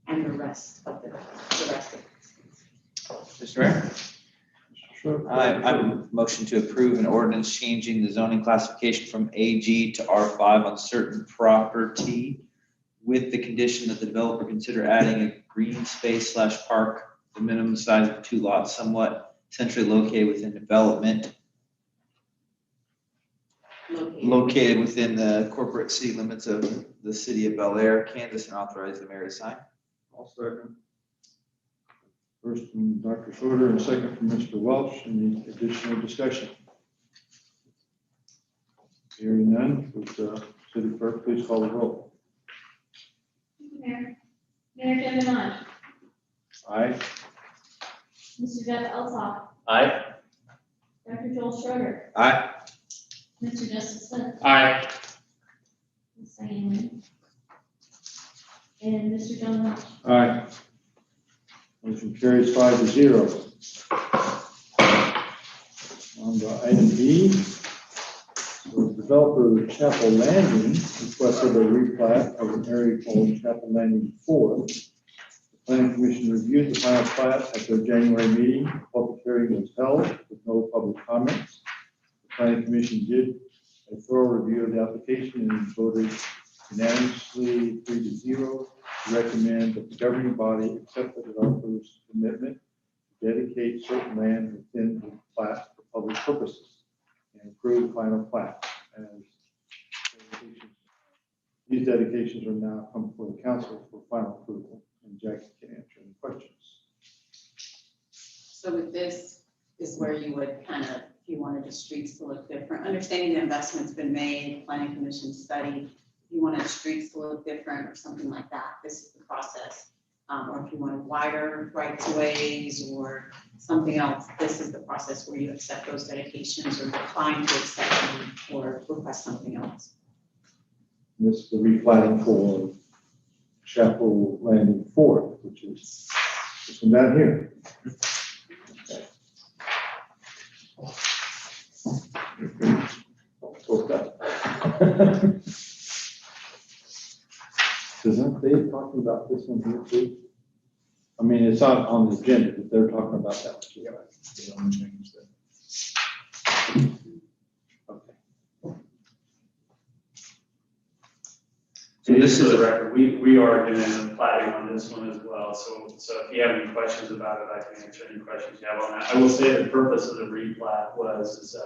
and the rest of the rest of it. Mr. Mayor? Sure. I'm motion to approve an ordinance changing the zoning classification from AG to R5 on certain property with the condition that the developer consider adding a green space / park, the minimum size of 2 lots somewhat centrally located within development, located within the corporate city limits of the city of Bel Aire, Kansas, and authorize the mayor to sign. I'll second. First from Dr. Schroeder and second from Mr. Welch. Any additional discussion? Hearing none, would city clerk please call the roll? Mayor Kevin Bonnett, Aye. Mr. Jeff Eltoff, Aye. Dr. Joel Schroeder, Aye. Mr. Justin Smith, Aye. Ms. Diane Wynn, and Mr. John Welch. Aye. Motion carries 5-0. On to item B. So developer Chapel Landing requested a replat of an area called Chapel Landing 4. The planning commission reviewed the final plat at their January meeting. The public hearing was held with no public comments. The planning commission did a thorough review of the application and voted unanimously 3-0 to recommend that the governing body accept the developer's commitment to dedicate certain land within the plat for public purposes and approve the final plat. As these dedications are now come before the council for final approval, and Jackie can answer any questions. So with this is where you would kind of, if you wanted the streets to look different, understanding the investment's been made, planning commission study, if you wanted streets to look different or something like that, this is the process. Or if you wanted wider rights of ways or something else, this is the process where you accept those dedications or decline to accept them or request something else. And this is the replatting for Chapel Landing 4, which is this one down here. Because aren't they talking about this one here too? I mean, it's not on the agenda, but they're talking about that too. Okay. So And this for is the record, we are doing the plating on this one as well, so if you have any questions about it, I can answer any questions you have on that. I will say the purpose of the replat is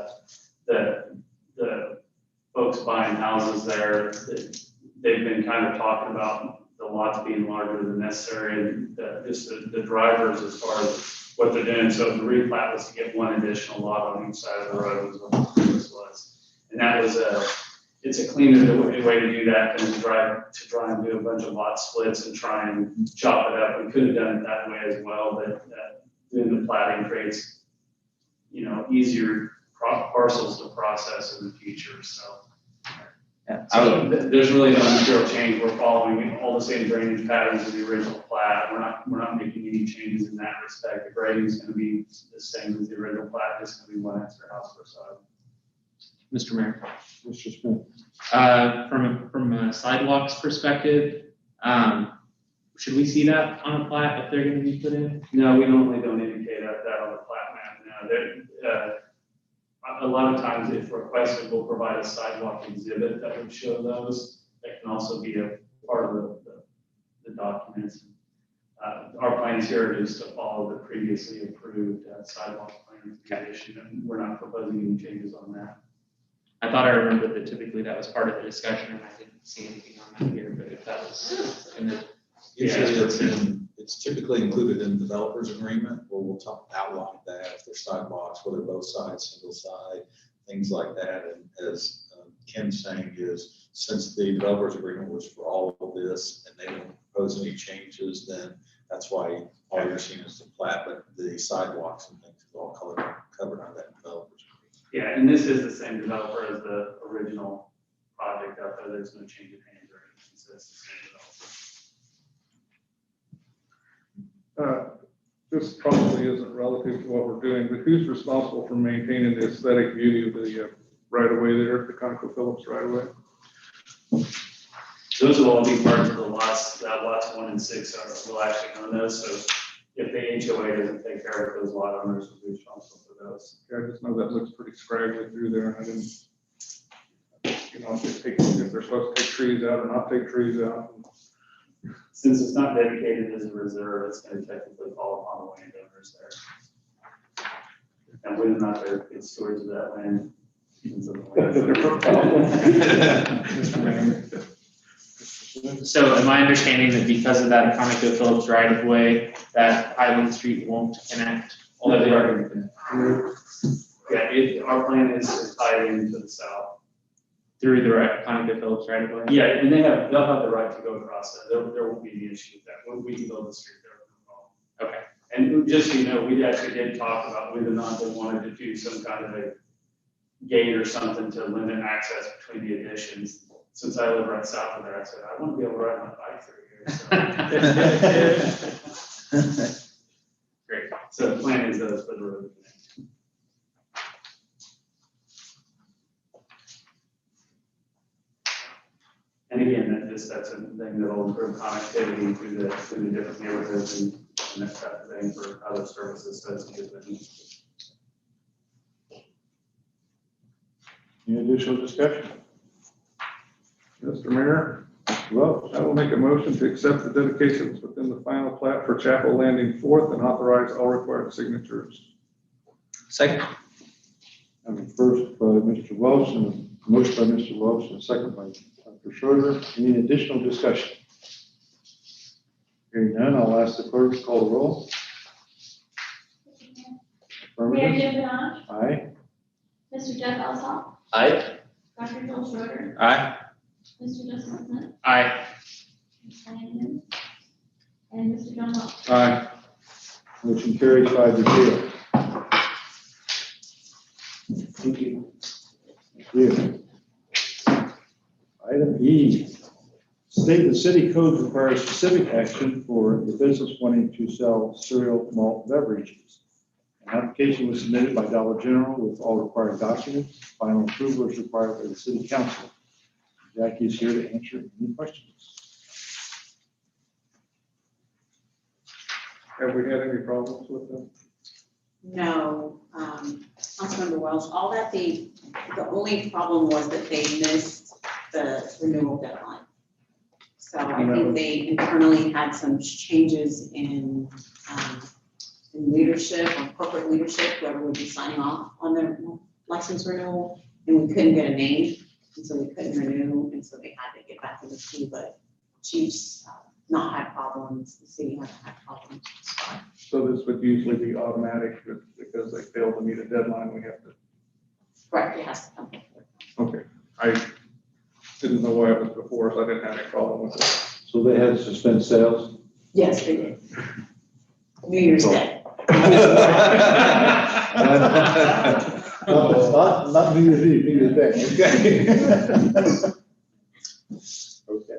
the folks buying houses there, they've been kind of talking about the lots being larger than necessary, and just the drivers as far as what they're doing. So the replat was to get one additional lot on each side of the road, was what the purpose was. And that was it's a cleaner way to do that than to try and do a bunch of lot splits and try and chop it up. We could have done it that way as well, but doing the plating creates, easier parcels to process in the future, so. Yeah, So there's really no material change. We're following all the same drainage patterns as the original plat. We're not making any changes in that respect. The grading is gonna be the same as the original plat, just gonna be one extra house per side. Mr. Mayor. Mr. Smith. From a sidewalks perspective, should we see that on a plat if they're gonna be put in? No, we normally don't indicate that on the plat map. No, a lot of times if requested, we'll provide a sidewalk exhibit that would show those. That can also be a part of the documents. Our plans here is to follow the previously approved sidewalk plans issued, and we're not proposing any changes on that. I thought I remembered that typically that was part of the discussion, and I didn't see anything on that here, but if that was in the. Usually it's typically included in the developer's agreement, where we'll outline that, if there's sidewalks, whether both sides, single side, things like that. And as Ken's saying is, since the developer's agreement was for all of this and they don't propose any changes, then that's why all you're seeing is the plat, but the sidewalks and things are all covered on that developer's agreement. Yeah, and this is the same developer as the original project out there. There's no change in hands or anything, so it's the same developer. This probably isn't relative to what we're doing, but who's responsible for maintaining the aesthetic beauty of the right-of-way there, the ConocoPhillips right-of-way? Those will all be parts of the lots, lots 1 and 6 will actually own those, so if the HOA doesn't take care of those, lot owners will be responsible for those. Yeah, I just know that looks pretty scraggly through there, and I didn't, if they're supposed to take trees out or not take trees out. Since it's not dedicated as a reserve, it's going to technically fall upon the landowners there. And whether or not they're good stewards of that land. So am I understanding that because of that ConocoPhillips right of way, that Highland Street won't connect? No, they are going to connect. Yeah, our plan is to tie it into the south. Through the ConocoPhillips right of way? Yeah, and they'll have the right to go across that. There won't be any issue with that. We can build the street there. Okay. And just so you know, we actually did talk about whether or not they wanted to do some kind of a gate or something to limit access between the additions. Since I live right south of there, I said, I want to be able to ride my bike through here. So. Great. So the plan is those for the road. And again, that's a thing that will improve connectivity through the different neighborhoods and that type of thing for other services. So it's a good thing. Any additional discussion? Mr. Mayor, Well, I will make a motion to accept the dedications within the final plat for Chapel Landing 4th and authorize all required signatures. Second. first by Mr. Welch and a motion by Mr. Welch and a second by Dr. Schroeder. Any additional discussion? Hearing none, I'll ask the clerk to call the roll. Mayor Affirmative. Jim Benage, Aye. Mr. Jeff Elsaw, Aye. Dr. Joel Schroeder, Aye. Mr. Justin Smith, Aye. Ms. Diane Wynn, and Mr. John Welch. Aye. Motion carries 5-0. Thank you. Thank you. Item E, state the city code requires specific action for the business wanting to sell cereal malt beverages. An application was submitted by Dollar General with all required documents. Final approval is required by the city council. Jackie is here to answer any questions. Have we had any problems with them? No, Councilmember Welch, all that the only problem was that they missed the renewal deadline. So I think they internally had some changes in leadership, or corporate leadership, whoever would be signing off on their license renewal, and we couldn't get a name, and so we couldn't renew, and so they had to get back to the city, but Chiefs not had problems, the city hasn't had problems. So this would usually be automatic, but because they failed to meet a deadline, we have to. Correct, it has to come before. Okay. I didn't know why it was before, so I didn't have any problem with it. So they had to suspend sales? Yes, they did. New Year's Day. Not New Year's Eve, New Year's Day. Okay. Okay.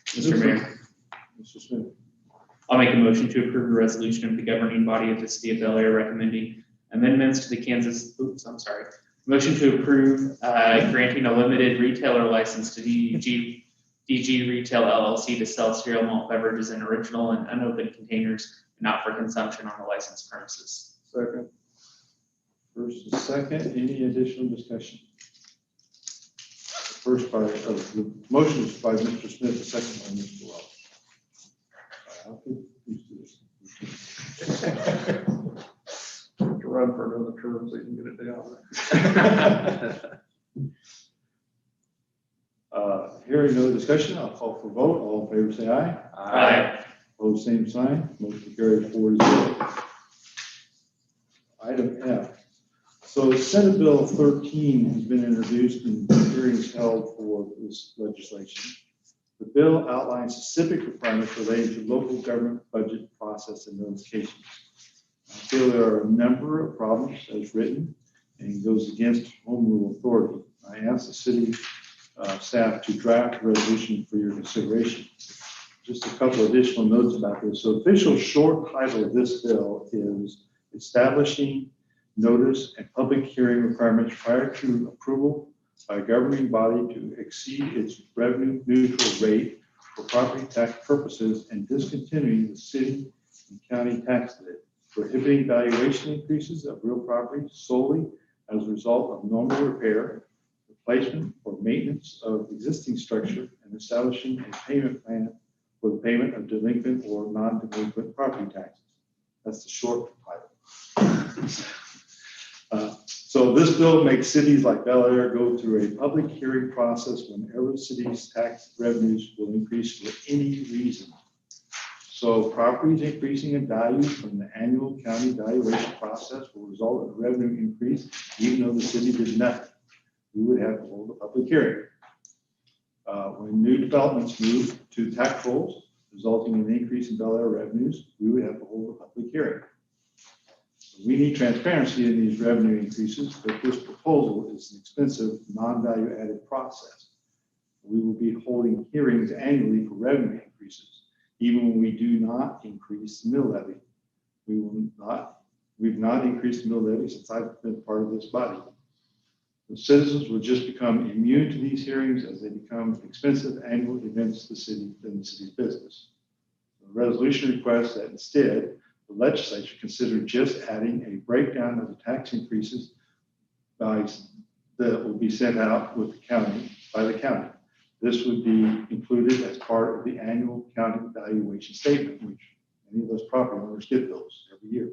Mr. Mayor, Mr. Smith. I'll make a motion to approve a resolution of the governing body of the city of Bel Air recommending amendments to the motion to approve granting a limited retailer license to DG Retail LLC to sell cereal malt beverages in original and unopened containers, not for consumption on the licensed premises. Second. First and second, any additional discussion? First by, the motion is by Mr. Smith, the second by Mr. Wells. How could you do this? To run for another term so you can get it down. Hearing no discussion, I'll call for vote. All in favor, say aye. Aye. Opposed, same sign. Motion carried 4-0. Item F. So Senate Bill 13 has been introduced and hearings held for this legislation. The bill outlines specific requirements related to local government budget process and notifications. I feel there are a number of problems as written and goes against home rule authority. I asked the city staff to draft a resolution for your consideration. Just a couple additional notes about this. So official short title of this bill is establishing notice and public hearing requirements prior to approval by a governing body to exceed its revenue neutral rate for property tax purposes and discontinuing the city and county tax lid, prohibiting valuation increases of real property solely as a result of normal repair, replacement, or maintenance of existing structure, and establishing a payment plan for the payment of delinquent or non-delinquent property taxes. That's the short title. So this bill makes cities like Bel Aire go through a public hearing process whenever the city's tax revenues will increase for any reason. So properties increasing in value from the annual county valuation process will result in a revenue increase, even though the city did nothing. We would have to hold a public hearing. When new developments move to tax rolls, resulting in an increase in Bel Aire revenues, we would have to hold a public hearing. We need transparency in these revenue increases, but this proposal is an expensive, non-value added process. We will be holding hearings annually for revenue increases, even when we do not increase the mill levy. We've not increased the mill levy since I've been part of this body. The citizens will just become immune to these hearings as they become expensive annual events to the city and the city's business. The resolution requests that instead, the legislature consider just adding a breakdown of the tax increases that will be sent out with the county, by the county. This would be included as part of the annual county valuation statement, which many of those property owners get those every year.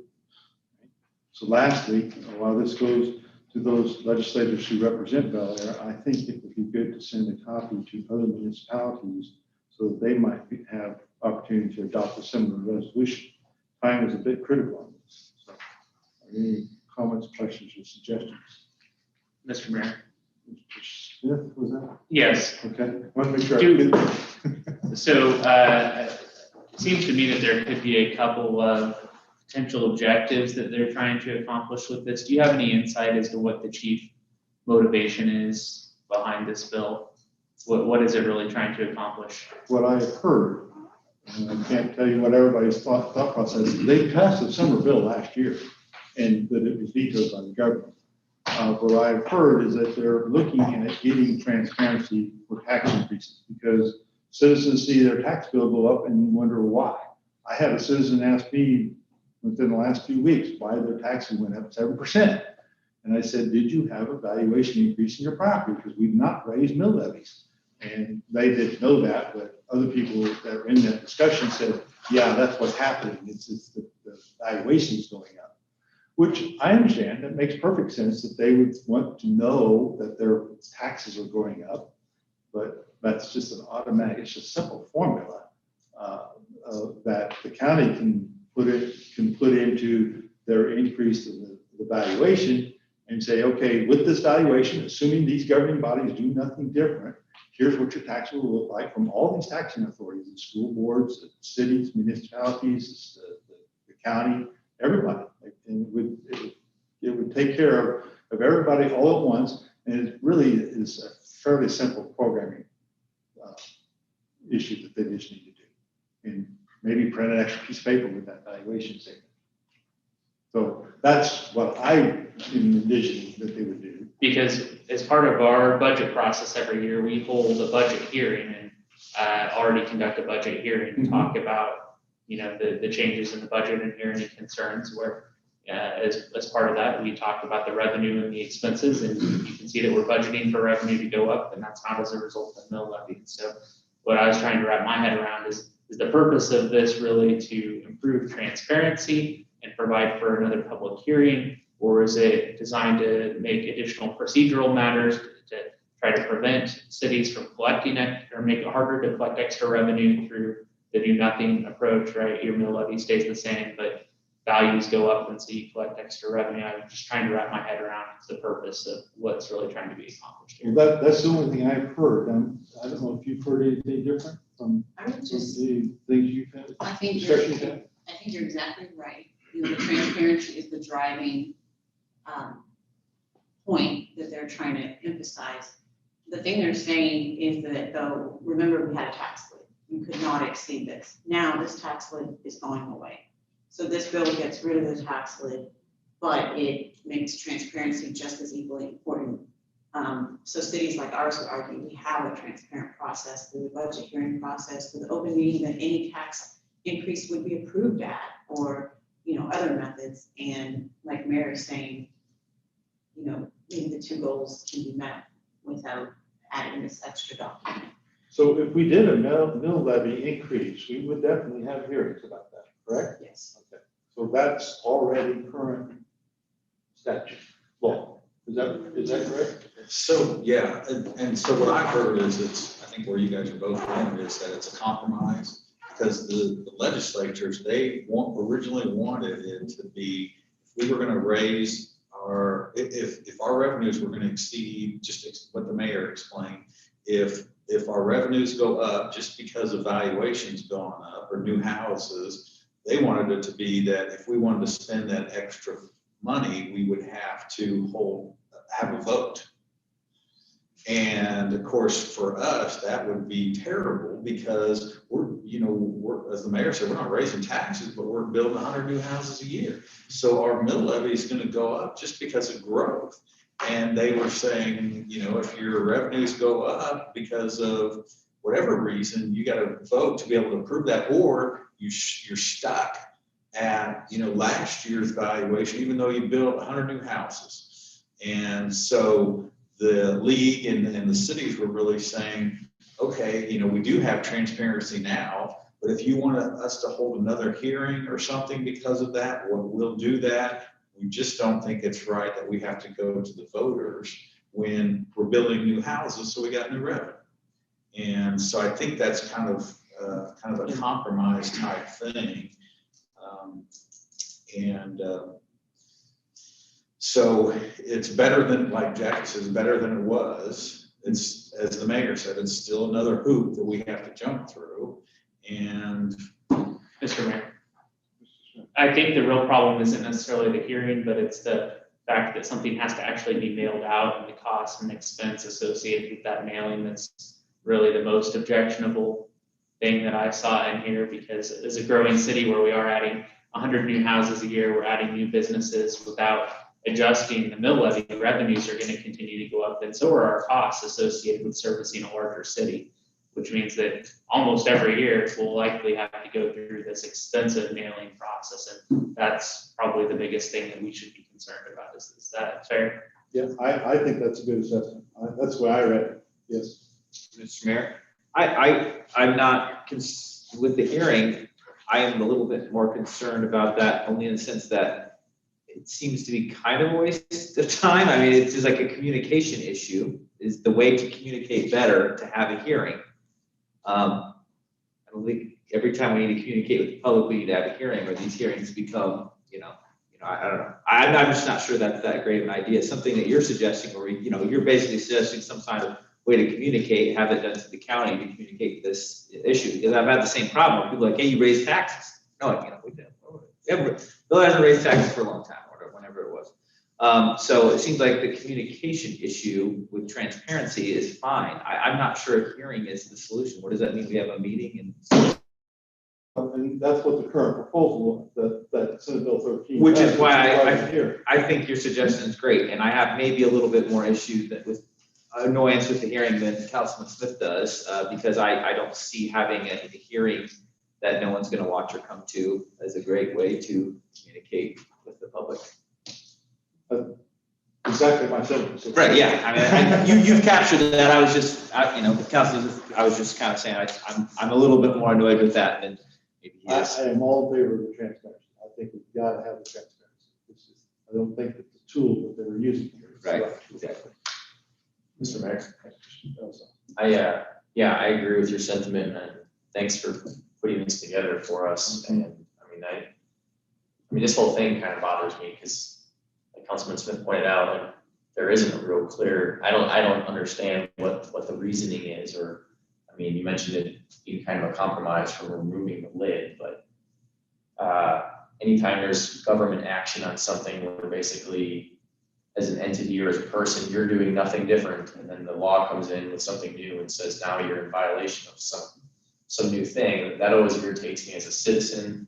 So lastly, while this goes to those legislators who represent Bel Aire, I think it would be good to send a copy to other municipalities so that they might have opportunity to adopt a similar resolution. Time is a bit critical on this. So, any comments, questions, or suggestions? Mr. Mayor? Mr. Smith, was that? Yes. Okay. Want to make sure. So it seems to me that there could be a couple of potential objectives that they're trying to accomplish with this. Do you have any insight as to what the chief motivation is behind this bill? What is it really trying to accomplish? What I have heard, and I can't tell you what everybody's thought process, they passed a summer bill last year and that it was vetoed by the government. What I've heard is that they're looking at getting transparency for tax increases because citizens see their tax bill go up and wonder why. I had a citizen ask me within the last few weeks why their taxes went up 7%. And I said, did you have a valuation increase in your property? Because we've not raised mill levies. And they didn't know that, but other people that were in that discussion said, yeah, that's what's happening. It's the valuation is going up, which I understand. That makes perfect sense that they would want to know that their taxes are going up. But that's just an automatic, it's just simple formula that the county can put into their increase in the valuation and say, okay, with this valuation, assuming these governing bodies do nothing different, here's what your tax will look like from all these taxing authorities, the school boards, the cities, municipalities, the county, everybody. And it would take care of everybody all at once. And it really is a fairly simple programming issue that they just need to do. And maybe print an extra piece of paper with that valuation statement. So that's what I envision that they would do. Because as part of our budget process every year, we hold a budget hearing and already conduct a budget hearing and talk about, the changes in the budget and hear any concerns where as part of that, we talk about the revenue and the expenses, and you can see that we're budgeting for revenue to go up, and that's not as a result of mill levy. So what I was trying to wrap my head around is the purpose of this really to improve transparency and provide for another public hearing, or is it designed to make additional procedural matters to try to prevent cities from collecting it or make it harder to collect extra revenue through the do nothing approach, right? Your mill levy stays the same, but values go up and so you collect extra revenue. I'm just trying to wrap my head around the purpose of what's really trying to be accomplished here. Well, that's the only thing I've heard. I don't know if you've heard anything different from I would just, the things you've had. I think discussions had? you're exactly right. The transparency is the driving point that they're trying to emphasize. The thing they're saying is that, though, remember we had a tax lid. You could not exceed this. Now this tax lid is going away. So this bill gets rid of the tax lid, but it makes transparency just as equally important. So cities like ours would argue we have a transparent process through the budget hearing process, through the open meeting that any tax increase would be approved at, or other methods. And like Mayor is saying, maybe the two goals can be met without adding this extra document. So if we did a mill levy increase, we would definitely have hearings about that, correct? Yes. Okay. So that's already current statute law. Is that correct? So, yeah, and so what I've heard is I think where you guys are both going is that it's a compromise, because the legislatures, they originally wanted it to be, if we were gonna raise if our revenues were gonna exceed, just what the mayor explained, if our revenues go up just because of valuations going up or new houses, they wanted it to be that if we wanted to spend that extra money, we would have to have a vote. And of course, for us, that would be terrible because we're, as the mayor said, we're not raising taxes, but we're building 100 new houses a year. So our mill levy is going to go up just because of growth. And they were saying, if your revenues go up because of whatever reason, you got to vote to be able to approve that, or you're stuck at, last year's valuation, even though you built 100 new houses. And so the league and the cities were really saying, okay, we do have transparency now, but if you want us to hold another hearing or something because of that, we'll do that. We just don't think it's right that we have to go to the voters when we're building new houses, so we got new revenue. And so I think that's kind of a compromise type thing. So it's better than, like Jackie says, better than it was. It's, as the mayor said, it's still another hoop that we have to jump through. And Mr. Mayor, I think the real problem isn't necessarily the hearing, but it's the fact that something has to actually be mailed out and the cost and expense associated with that mailing. That's really the most objectionable thing that I saw in here, because as a growing city where we are adding 100 new houses a year, we're adding new businesses without adjusting the mill levy, revenues are going to continue to go up, and so are our costs associated with servicing a larger city, which means that almost every year we'll likely have to go through this extensive mailing process, and that's probably the biggest thing that we should be concerned about. Is that fair? Yeah, I think that's a good assessment. That's what I read it. Yes. Mr. Mayor, I'm not, with the hearing, I am a little bit more concerned about that, only in the sense that it seems to be kind of a waste of time. I mean, it's just like a communication issue. Is the way to communicate better to have a hearing? I don't think every time we need to communicate with the public, we need to have a hearing, or these hearings become, I don't know. I'm just not sure that's that great of an idea. Something that you're suggesting, or, you're basically suggesting some kind of way to communicate, have it done to the county to communicate this issue. Because I've had the same problem where people are like, hey, you raised taxes. No, we didn't. Bill hasn't raised taxes for a long time, or whenever it was. So it seems like the communication issue with transparency is fine. I'm not sure a hearing is the solution. What does that mean? We have a meeting and. And that's what the current proposal, that Senate Bill 13. Which is why here. I think your suggestion is great, and I have maybe a little bit more issue with annoyance with the hearing than Councilman Smith does, because I don't see having a hearing that no one's gonna watch or come to as a great way to communicate with the public. Exactly myself. Right, yeah, I mean, you've captured that. I was just, Councilman, I was just kind of saying, I'm a little bit more annoyed with that than maybe he I is. am all in favor of the transparency. I think we've got to have the transparency. I don't think that the tool that they were using here. is Right, correct. exactly. Mr. Mayor. I agree with your sentiment, and thanks for putting this together for us. And I mean, this whole thing kind of bothers me because, like Councilman Smith pointed out, like, there isn't a real clear. I don't understand what the reasoning is, or I mean, you mentioned it being kind of a compromise from removing the lid, but anytime there's government action on something where basically, as an entity or as a person, you're doing nothing different, and then the law comes in with something new and says now you're in violation of some new thing, that always irritates me as a citizen,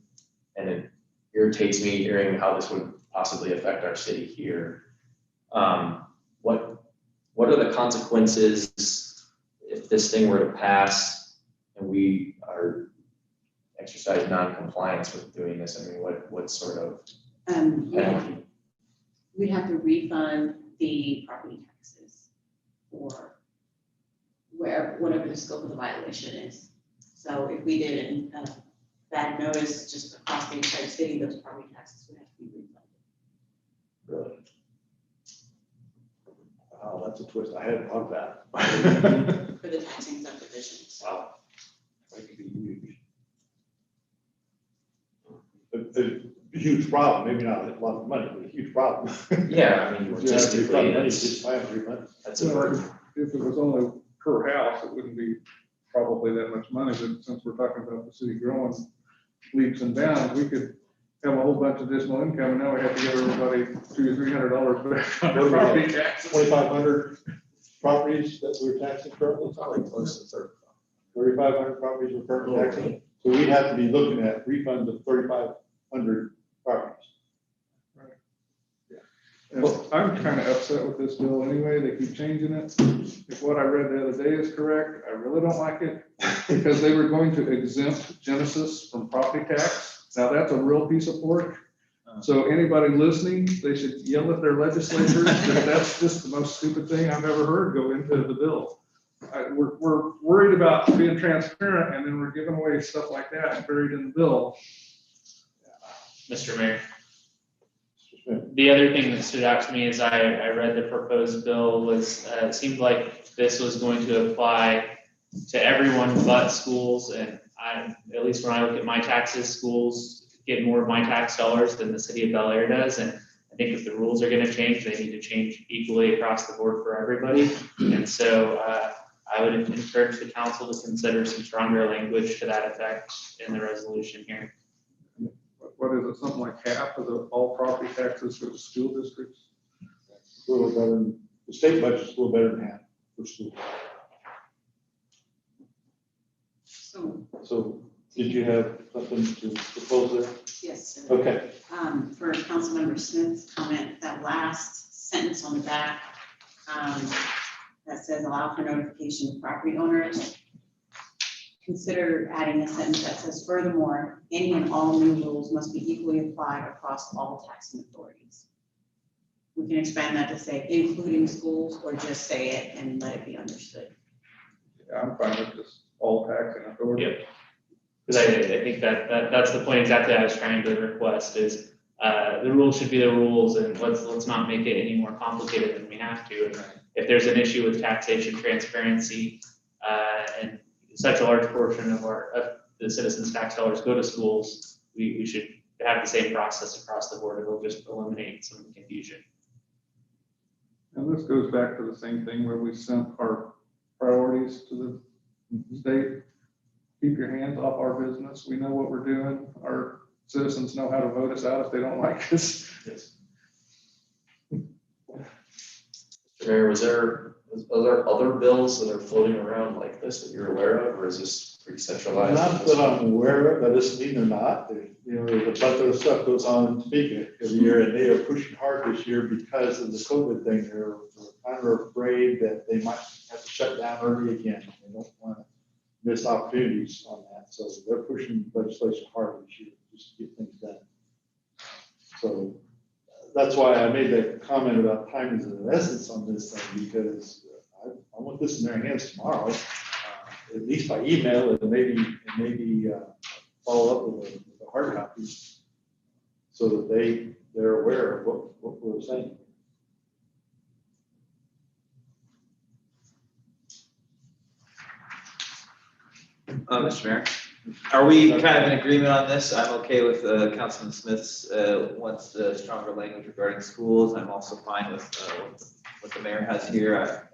and it irritates me hearing how this would possibly affect our city here. What are the consequences if this thing were to pass and we are exercise non-compliance with doing this? I mean, what sort of penalty? We'd have to refund the property taxes or whatever the scope of the violation is. So if we did a bad notice just across the entire city, those property taxes would have to be refunded. Really? Wow, that's a twist. I hadn't thought of that. For the taxing subdivisions. Wow. That could be huge. A huge problem, maybe not a lot of money, but a huge problem. Yeah, I mean, logistically, that's a burden. If it was only per house, it wouldn't be probably that much money, but since we're talking about the city growing leaps and bounds, we could have a whole bunch of additional income, and now we have to give everybody $200 to $300 back on their property taxes. 2,500 properties that we're taxing currently, Probably close to 30. 3,500 properties we're currently taxing. So we'd have to be looking at refunds of 3,500 properties. And I'm kind of upset with this bill anyway. They keep changing it. If what I read the other day is correct, I really don't like it because they were going to exempt Genesis from property tax. Now that's a real piece of work. So anybody listening, they should yell at their legislators that that's just the most stupid thing I've ever heard go into the bill. We're worried about being transparent, and then we're giving away stuff like that buried in the bill. Mr. Mayor. The other thing that stood out to me as I read the proposed bill was, it seemed like this was going to apply to everyone but schools. And at least when I look at my taxes, schools get more of my tax dollars than the city of Bel Aire does. And I think if the rules are going to change, they need to change equally across the board for everybody. And so I would encourage the council to consider some stronger language to that effect in the resolution here. What is it, something like half of all property taxes for the school districts? A little better than, the state budget's a little better than half for school. So did you have something to propose there? Yes, sir. Okay. For Councilmember Smith's comment, that last sentence on the back, that says allow for notification of property owners. Consider adding a sentence that says, furthermore, any and all new rules must be equally applied across all taxing authorities. We can expand that to say including schools, or just say it and let it be understood. Yeah, I'm fine with just all taxing authority. Yep. Because I think that's the point exactly I was trying to request is, the rules should be the rules and let's not make it any more complicated than we have to. And if there's an issue with taxation transparency, and such a large portion of the citizens' tax dollars go to schools, we should have the same process across the board. It'll just eliminate some confusion. And this goes back to the same thing where we sent our priorities to the state. Keep your hands off our business. We know what we're doing. Our citizens know how to vote us out if they don't like us. Yes. Mr. Mayor, are there other bills that are floating around like this that you're aware of, or is this pretty centralized? Not that I'm aware of, that doesn't mean they're not. There's a bunch of stuff goes on in Topeka every year, and they are pushing hard this year because of the COVID thing. They're kind of afraid that they might have to shut down early again. They don't want to miss opportunities on that. So they're pushing legislation hard this year just to get things done. So that's why I made that comment about time is of the essence on this thing, because I want this in their hands tomorrow, at least by email, and maybe follow up with a hard copy so that they're aware of what we're saying. Mr. Mayor, are we kind of in agreement on this? I'm okay with Councilman Smith's wants the stronger language regarding schools. I'm also fine with what the mayor has here.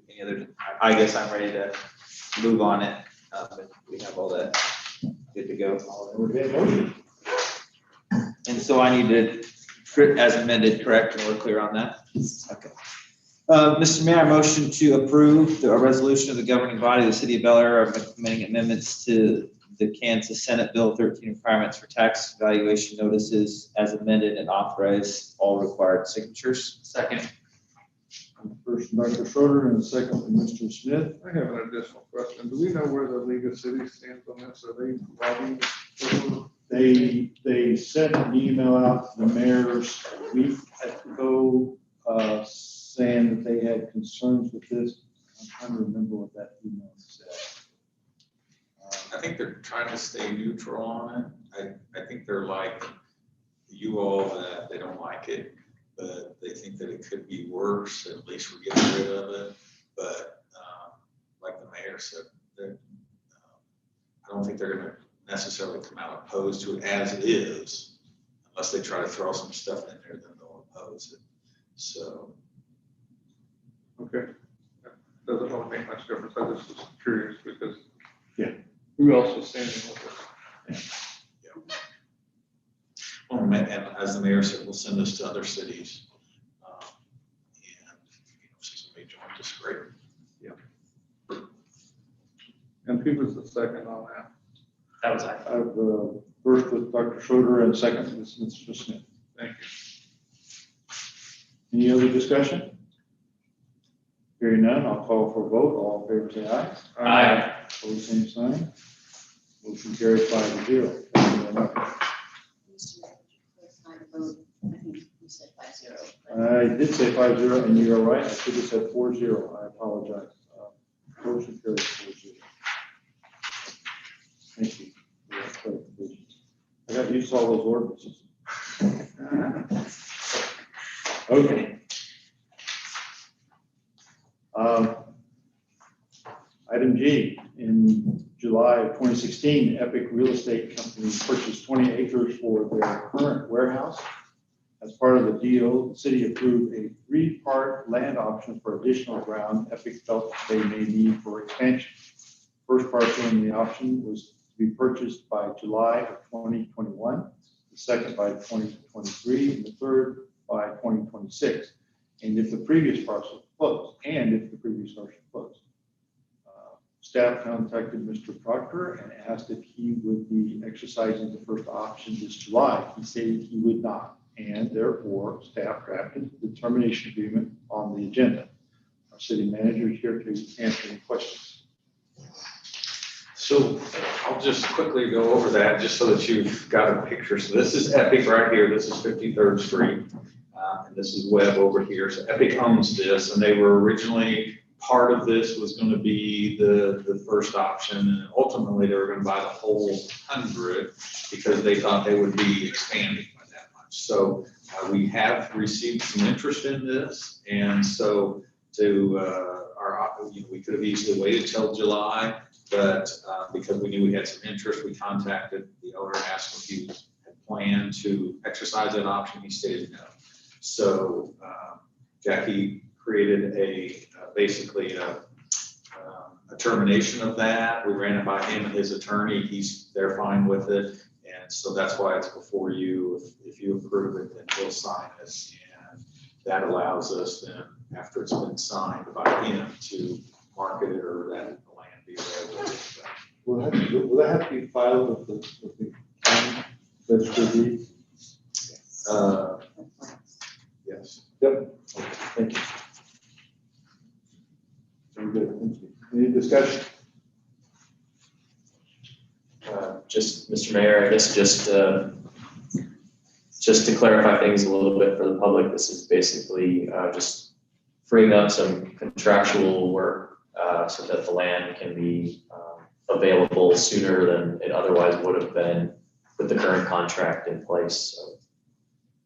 Any other? I guess I'm ready to move on it. We have all that good to go. And so I need to, as amended, correct, and we're clear on that? Okay. Mr. Mayor, I motion to approve a resolution of the governing body of the city of Bel Aire recommending amendments to the Kansas Senate Bill 13 requirements for tax valuation notices as amended and authorize all required signatures. Second. First, Dr. Schroeder, and the second from Mr. Smith. I have an additional question. Do we know where the League of Cities stands on this? Are they lobbying? They sent an email out to the mayors a week ago, saying that they had concerns with this. I'm trying to remember what that email said. I think they're trying to stay neutral on it. I think they're like you all, that they don't like it, but they think that it could be worse. At least we're getting rid of it. But like the mayor said, that I don't think they're going to necessarily come out opposed to it as it is, unless they try to throw some stuff in there, then they'll oppose it. So. Okay. That doesn't really make much difference. I just was curious because. Yeah. Who else was standing with us? Yeah. And as the mayor said, we'll send this to other cities. And since somebody joined us, great. Yeah. And who was the second on that? That was I. I have first with Dr. Schroeder and second with Mr. Smith. Thank you. Any other discussion? Hearing none, I'll call for a vote. All in favor, say aye. Aye. Opposed, same sign. Motion carries 5-0. Thank you very much. Mr. Mayor, clarify the vote. I think you said 5-0. I did say 5-0, and you are right. I should have said 4-0. I apologize. Motion carries 4-0. Thank you for that clarification. I got used to all those ordinances. Okay. Item G, in July of 2016, Epic Real Estate Company purchased 20 acres for their current warehouse. As part of the deal, the city approved a 3-part land option for additional ground Epic felt they may need for expansion. First parcel in the option was to be purchased by July of 2021, the second by 2023, and the third by 2026. And if the previous parcel closed, staff contacted Mr. Proctor and asked if he would be exercising the first option this July. He stated he would not, and therefore staff drafted the termination agreement on the agenda. Our city manager is here to answer any questions. So I'll just quickly go over that just so that you've got a picture. So this is Epic right here. This is 53rd Street. And this is Webb over here. So Epic owns this, and they were originally part of this was going to be the first option, and ultimately they were going to buy the whole 100 because they thought they would be expanding by that much. So we have received some interest in this, and so we could have easily waited till July, but because we knew we had some interest, we contacted the owner, asked him if he had planned to exercise that option. He stated no. So Jackie created basically a termination of that. We ran it by him and his attorney. They're fine with it. And so that's why it's before you. If you approve it, then he'll sign this. And that allows us then, after it's been signed by him, to market it or that the land be available. Will that have to be filed with the county register of deeds? Yes. Yep. Okay, thank you. Very good, thank you. Any discussion? Just, Mr. Mayor, I guess just to clarify things a little bit for the public, this is basically just freeing up some contractual work so that the land can be available sooner than it otherwise would have been with the current contract in place. So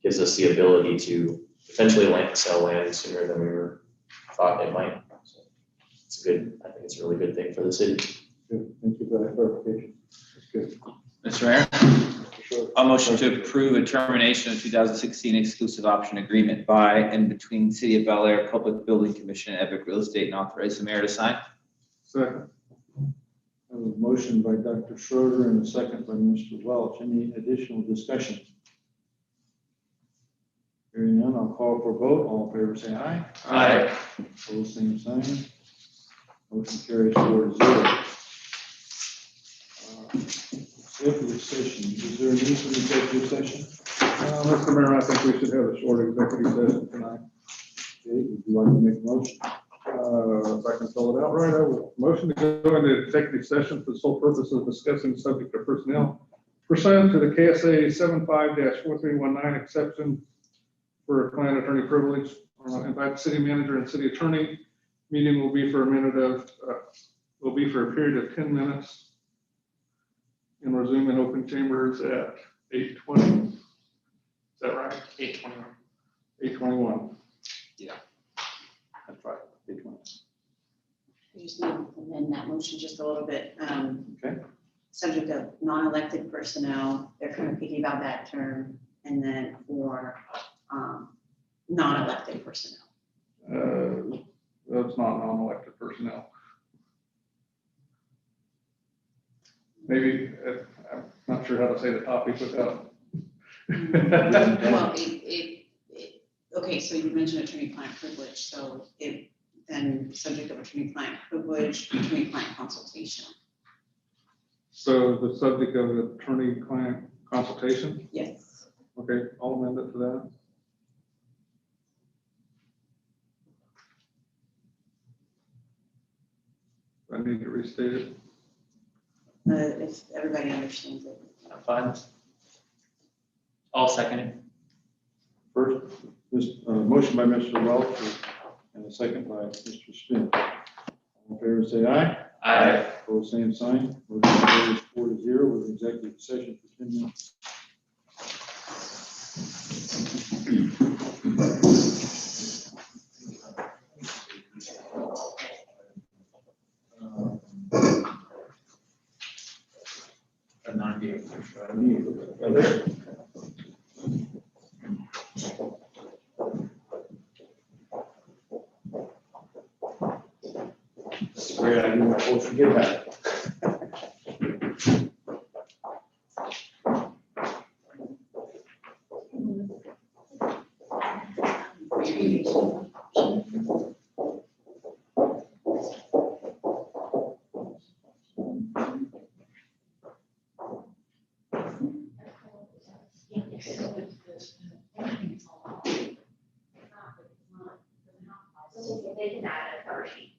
gives us the ability to potentially sell land sooner than we thought it might. So it's I think it's a really good thing for the city. Good, thank you for that clarification. That's good. Mr. Mayor, I'll motion to approve a termination of 2016 exclusive option agreement by and between City of Bel Aire Public Building Commission and Epic Real Estate, and authorize the mayor to sign. Second. I have a motion by Dr. Schroeder and a second by Mr. Welch. Any additional discussion? Hearing none, I'll call for a vote. All in favor, say aye. Aye. Opposed, same sign. Motion carries 4-0. Executive session. Is there a need for an executive session? Mr. Mayor, I think we should have a short executive session tonight. Okay, would you like to make a motion? If I can spell it out right, I will motion to go into executive session for the sole purpose of discussing the subject of personnel pursuant to the KSA 75-4319 exception for client attorney privilege. Invite the city manager and city attorney. Meeting will be for a period of 10 minutes. And resume in open chambers at 8:20. Is that right? 8:21. 8:21. That's right. 8:20. We just need to amend that motion just a little bit. Okay. Subject of non-elected personnel, they're kind of picky about that term, and then for non-elected personnel. That's not non-elected personnel. Maybe, I'm not sure how to say the topic without. Well, okay, so you mentioned attorney-client privilege, so then subject of attorney-client privilege, attorney-client consultation. So the subject of attorney-client consultation? Yes. Okay, I'll amend it to that. I need to restate it. If everybody understands it. Fine. I'll second it. First, motion by Mr. Welch and a second by Mr. Smith. All in favor, say aye. Aye. Opposed, same sign. Motion carries 4-0 with an executive session for 10 minutes. That's great. I knew I won't forget that. They can add a cover sheet.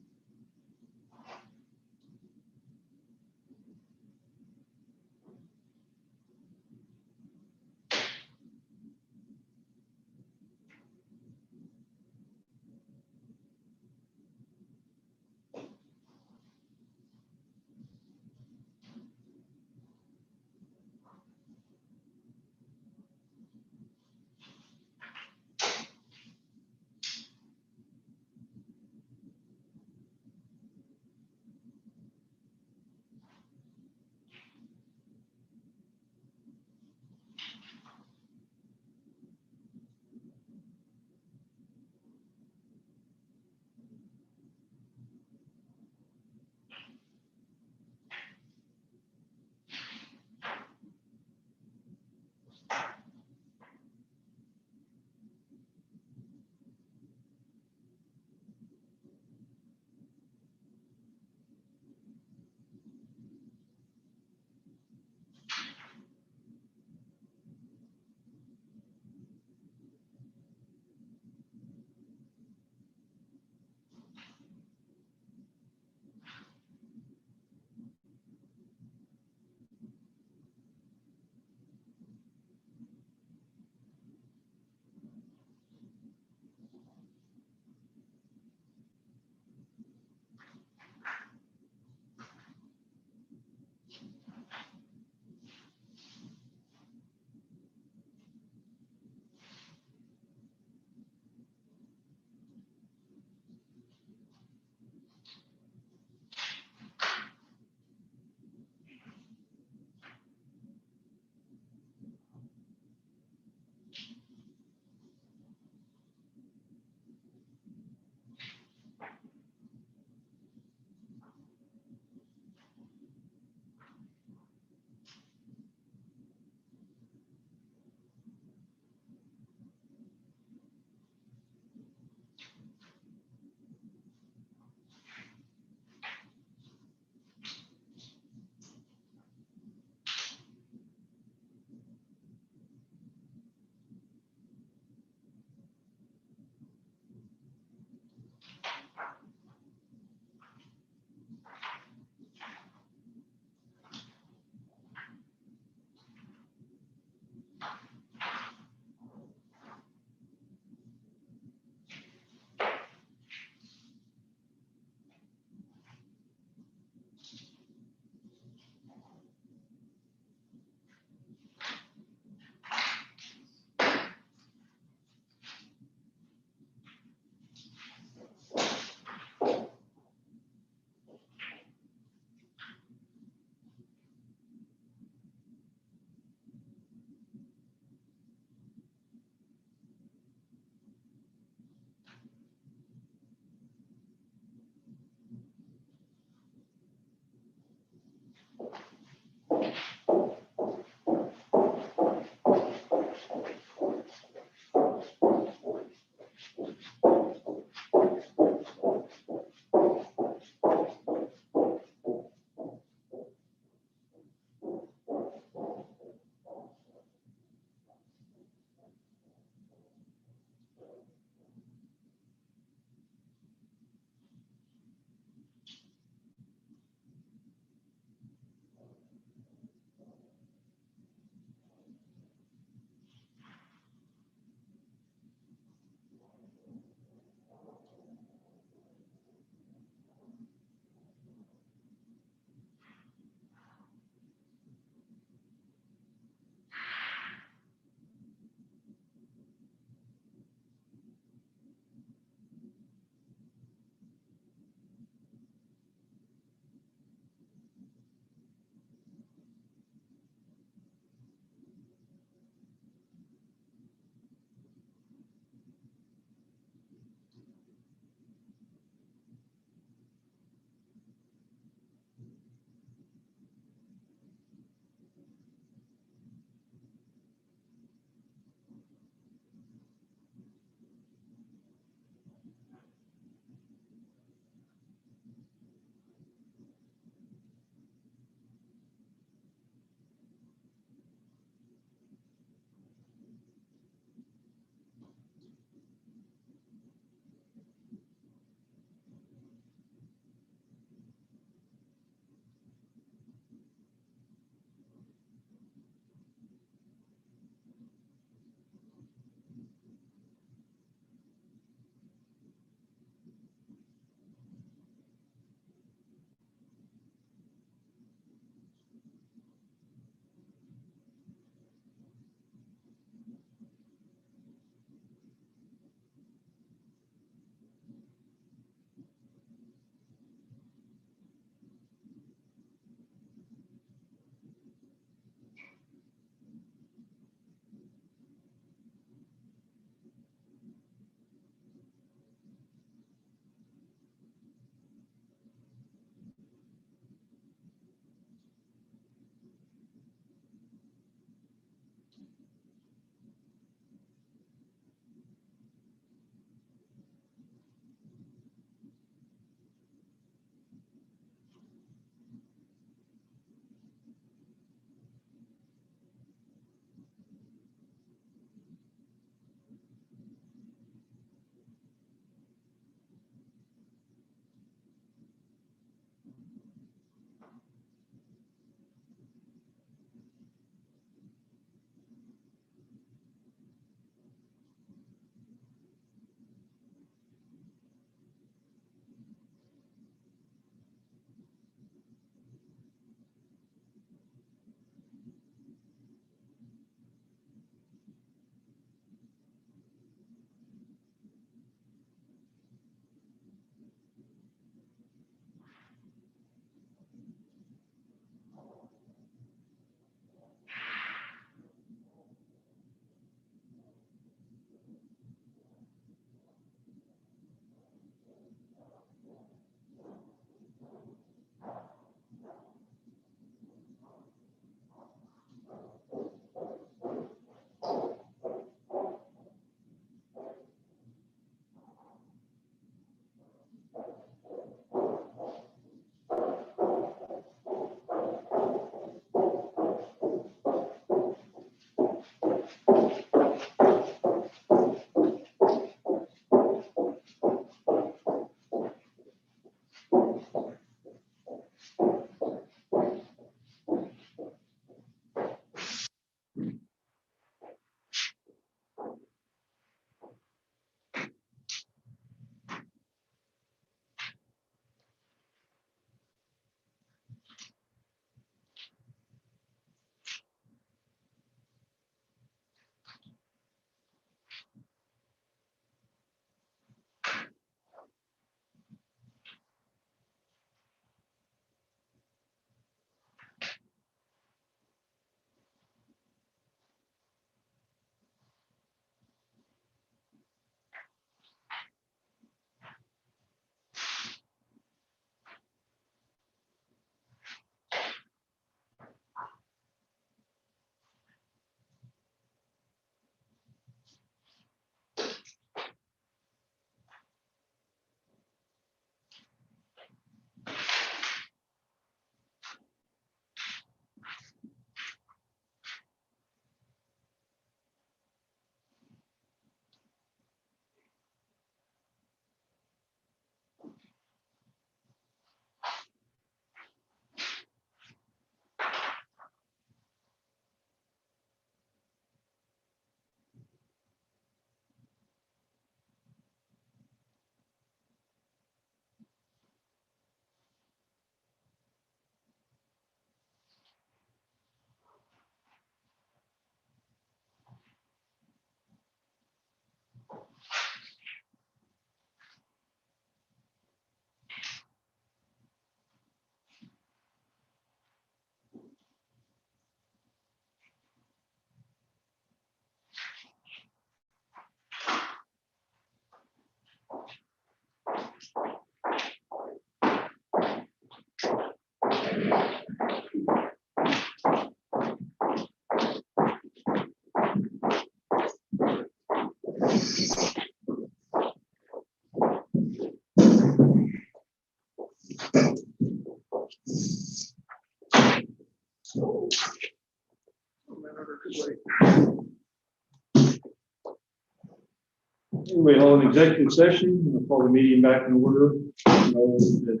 Anyway, hold an executive session, we'll call the meeting back in order. Know that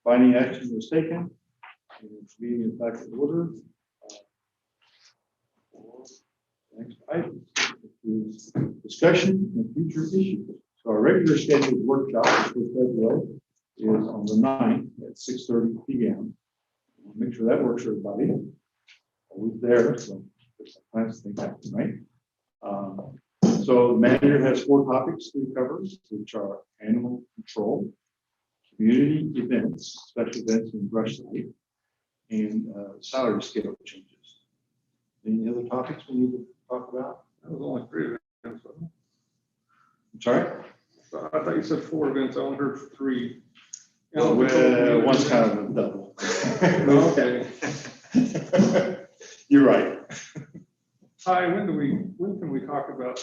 Finding action was taken. And this meeting is back in order. Next item is discussion and future issues. So our regular scheduled workshop for February is on the 9th at 6:30 p.m. We'll make sure that works for everybody. Always there, so plans to think that, right? So the manager has 4 topics to cover, which are animal control, community events, special events in brush light, and salary scale changes. Any other topics we need to talk about? That was only 3 events. I'm sorry? I thought you said 4 events, I only heard 3. Well, one's kind of a double. Okay. You're right. Hi, when can we talk about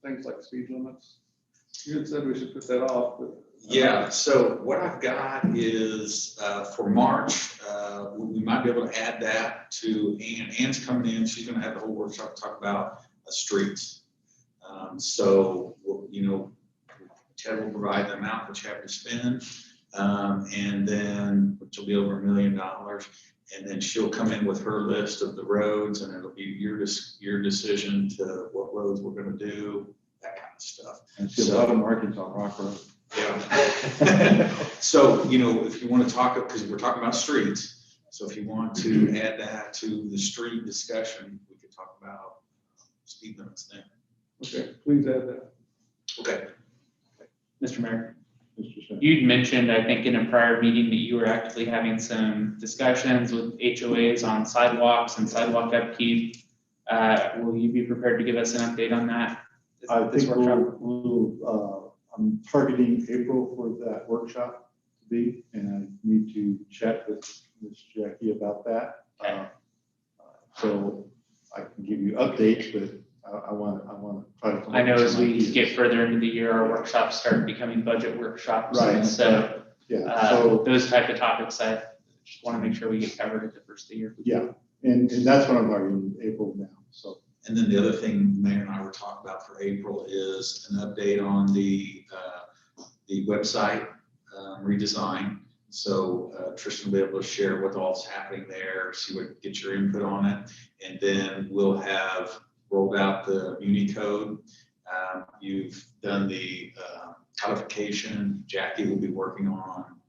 things like speed limits? You had said we should put that off, but. Yeah, so what I've got is for March, we might be able to add that to Ann. Ann's coming in, she's gonna have the whole workshop to talk about streets. So, you know, Ted will provide the amount that you have to spend, and then, which will be over $1 million. And then she'll come in with her list of the roads, and it'll be your decision to what roads we're gonna do, that kind of stuff. And see a lot of markings on Rock Road. Yeah. So, you know, if you want to talk, because we're talking about streets, so if you want to add that to the street discussion, we could talk about speed limits then. Okay, please add that. Okay. Mr. Mayor, Mr. Smith. you'd mentioned, I think in a prior meeting, that you were actively having some discussions with HOAs on sidewalks and sidewalk upkeep. Will you be prepared to give us an update on that? I this think workshop? I'm targeting April for that workshop to be, and I need to chat with Ms. Jackie about that. Okay. So I can give you updates, but I want to try to. come I up know with as some we ideas. get further into the year, our workshops start becoming budget workshops. Right. And so Yeah, so, those type of topics, I just want to make sure we get covered at the first of the year. yeah, and that's what I'm targeting, April now, so. And then the other thing Mayor and I were talking about for April is an update on the website redesign. So Tristan will be able to share what all's happening there, see what, get your input on it. And then we'll have rolled out the Muni code. You've done the codification. Jackie will be working on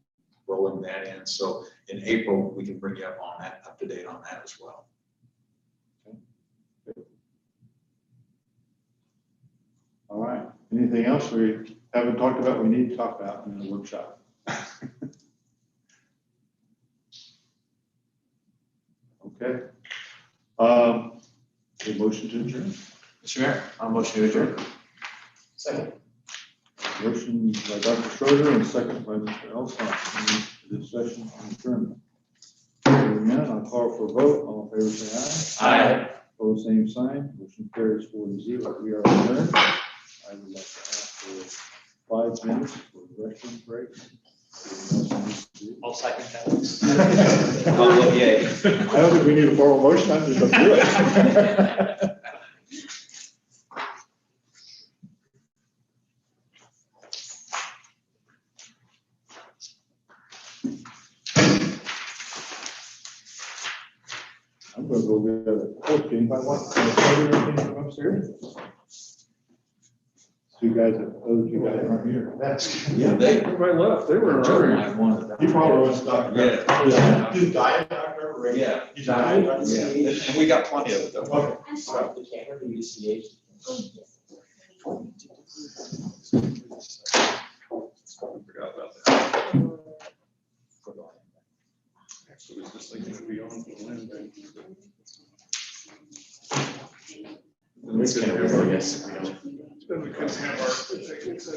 rolling that in. So in April, we can bring you up to date on that as well. All right, anything else we haven't talked about, we need to talk about in the workshop? Okay. A motion to adjourn. Mr. Mayor, I'll motion to adjourn. Second. Motion by Dr. Schroeder and second by Mr. Elson. Any discussion on adjournment? Hearing none, I'll call for a vote. All in favor, say aye. Aye. Opposed, same sign. Motion carries 4-0. We are adjourned. I would like to ask for 5 minutes for restroom break. I'll second that. I'll vote yay. I don't think we need a formal motion. I'm just going to do it. I'm going to go get a court game. I want to upstairs. Those two guys aren't here. That's. Yeah, they, Everybody left, they were. Jordan might have wanted that. You probably was stuck. Yeah. He's dying, Dr. Ray. Yeah. He's dying. Yeah, and we got plenty of it though. Okay. The camera, the UCH. Forgot about that. Actually, was just thinking it'd be on for the Wednesday. It's kind of, I guess. Then we couldn't have our executive session.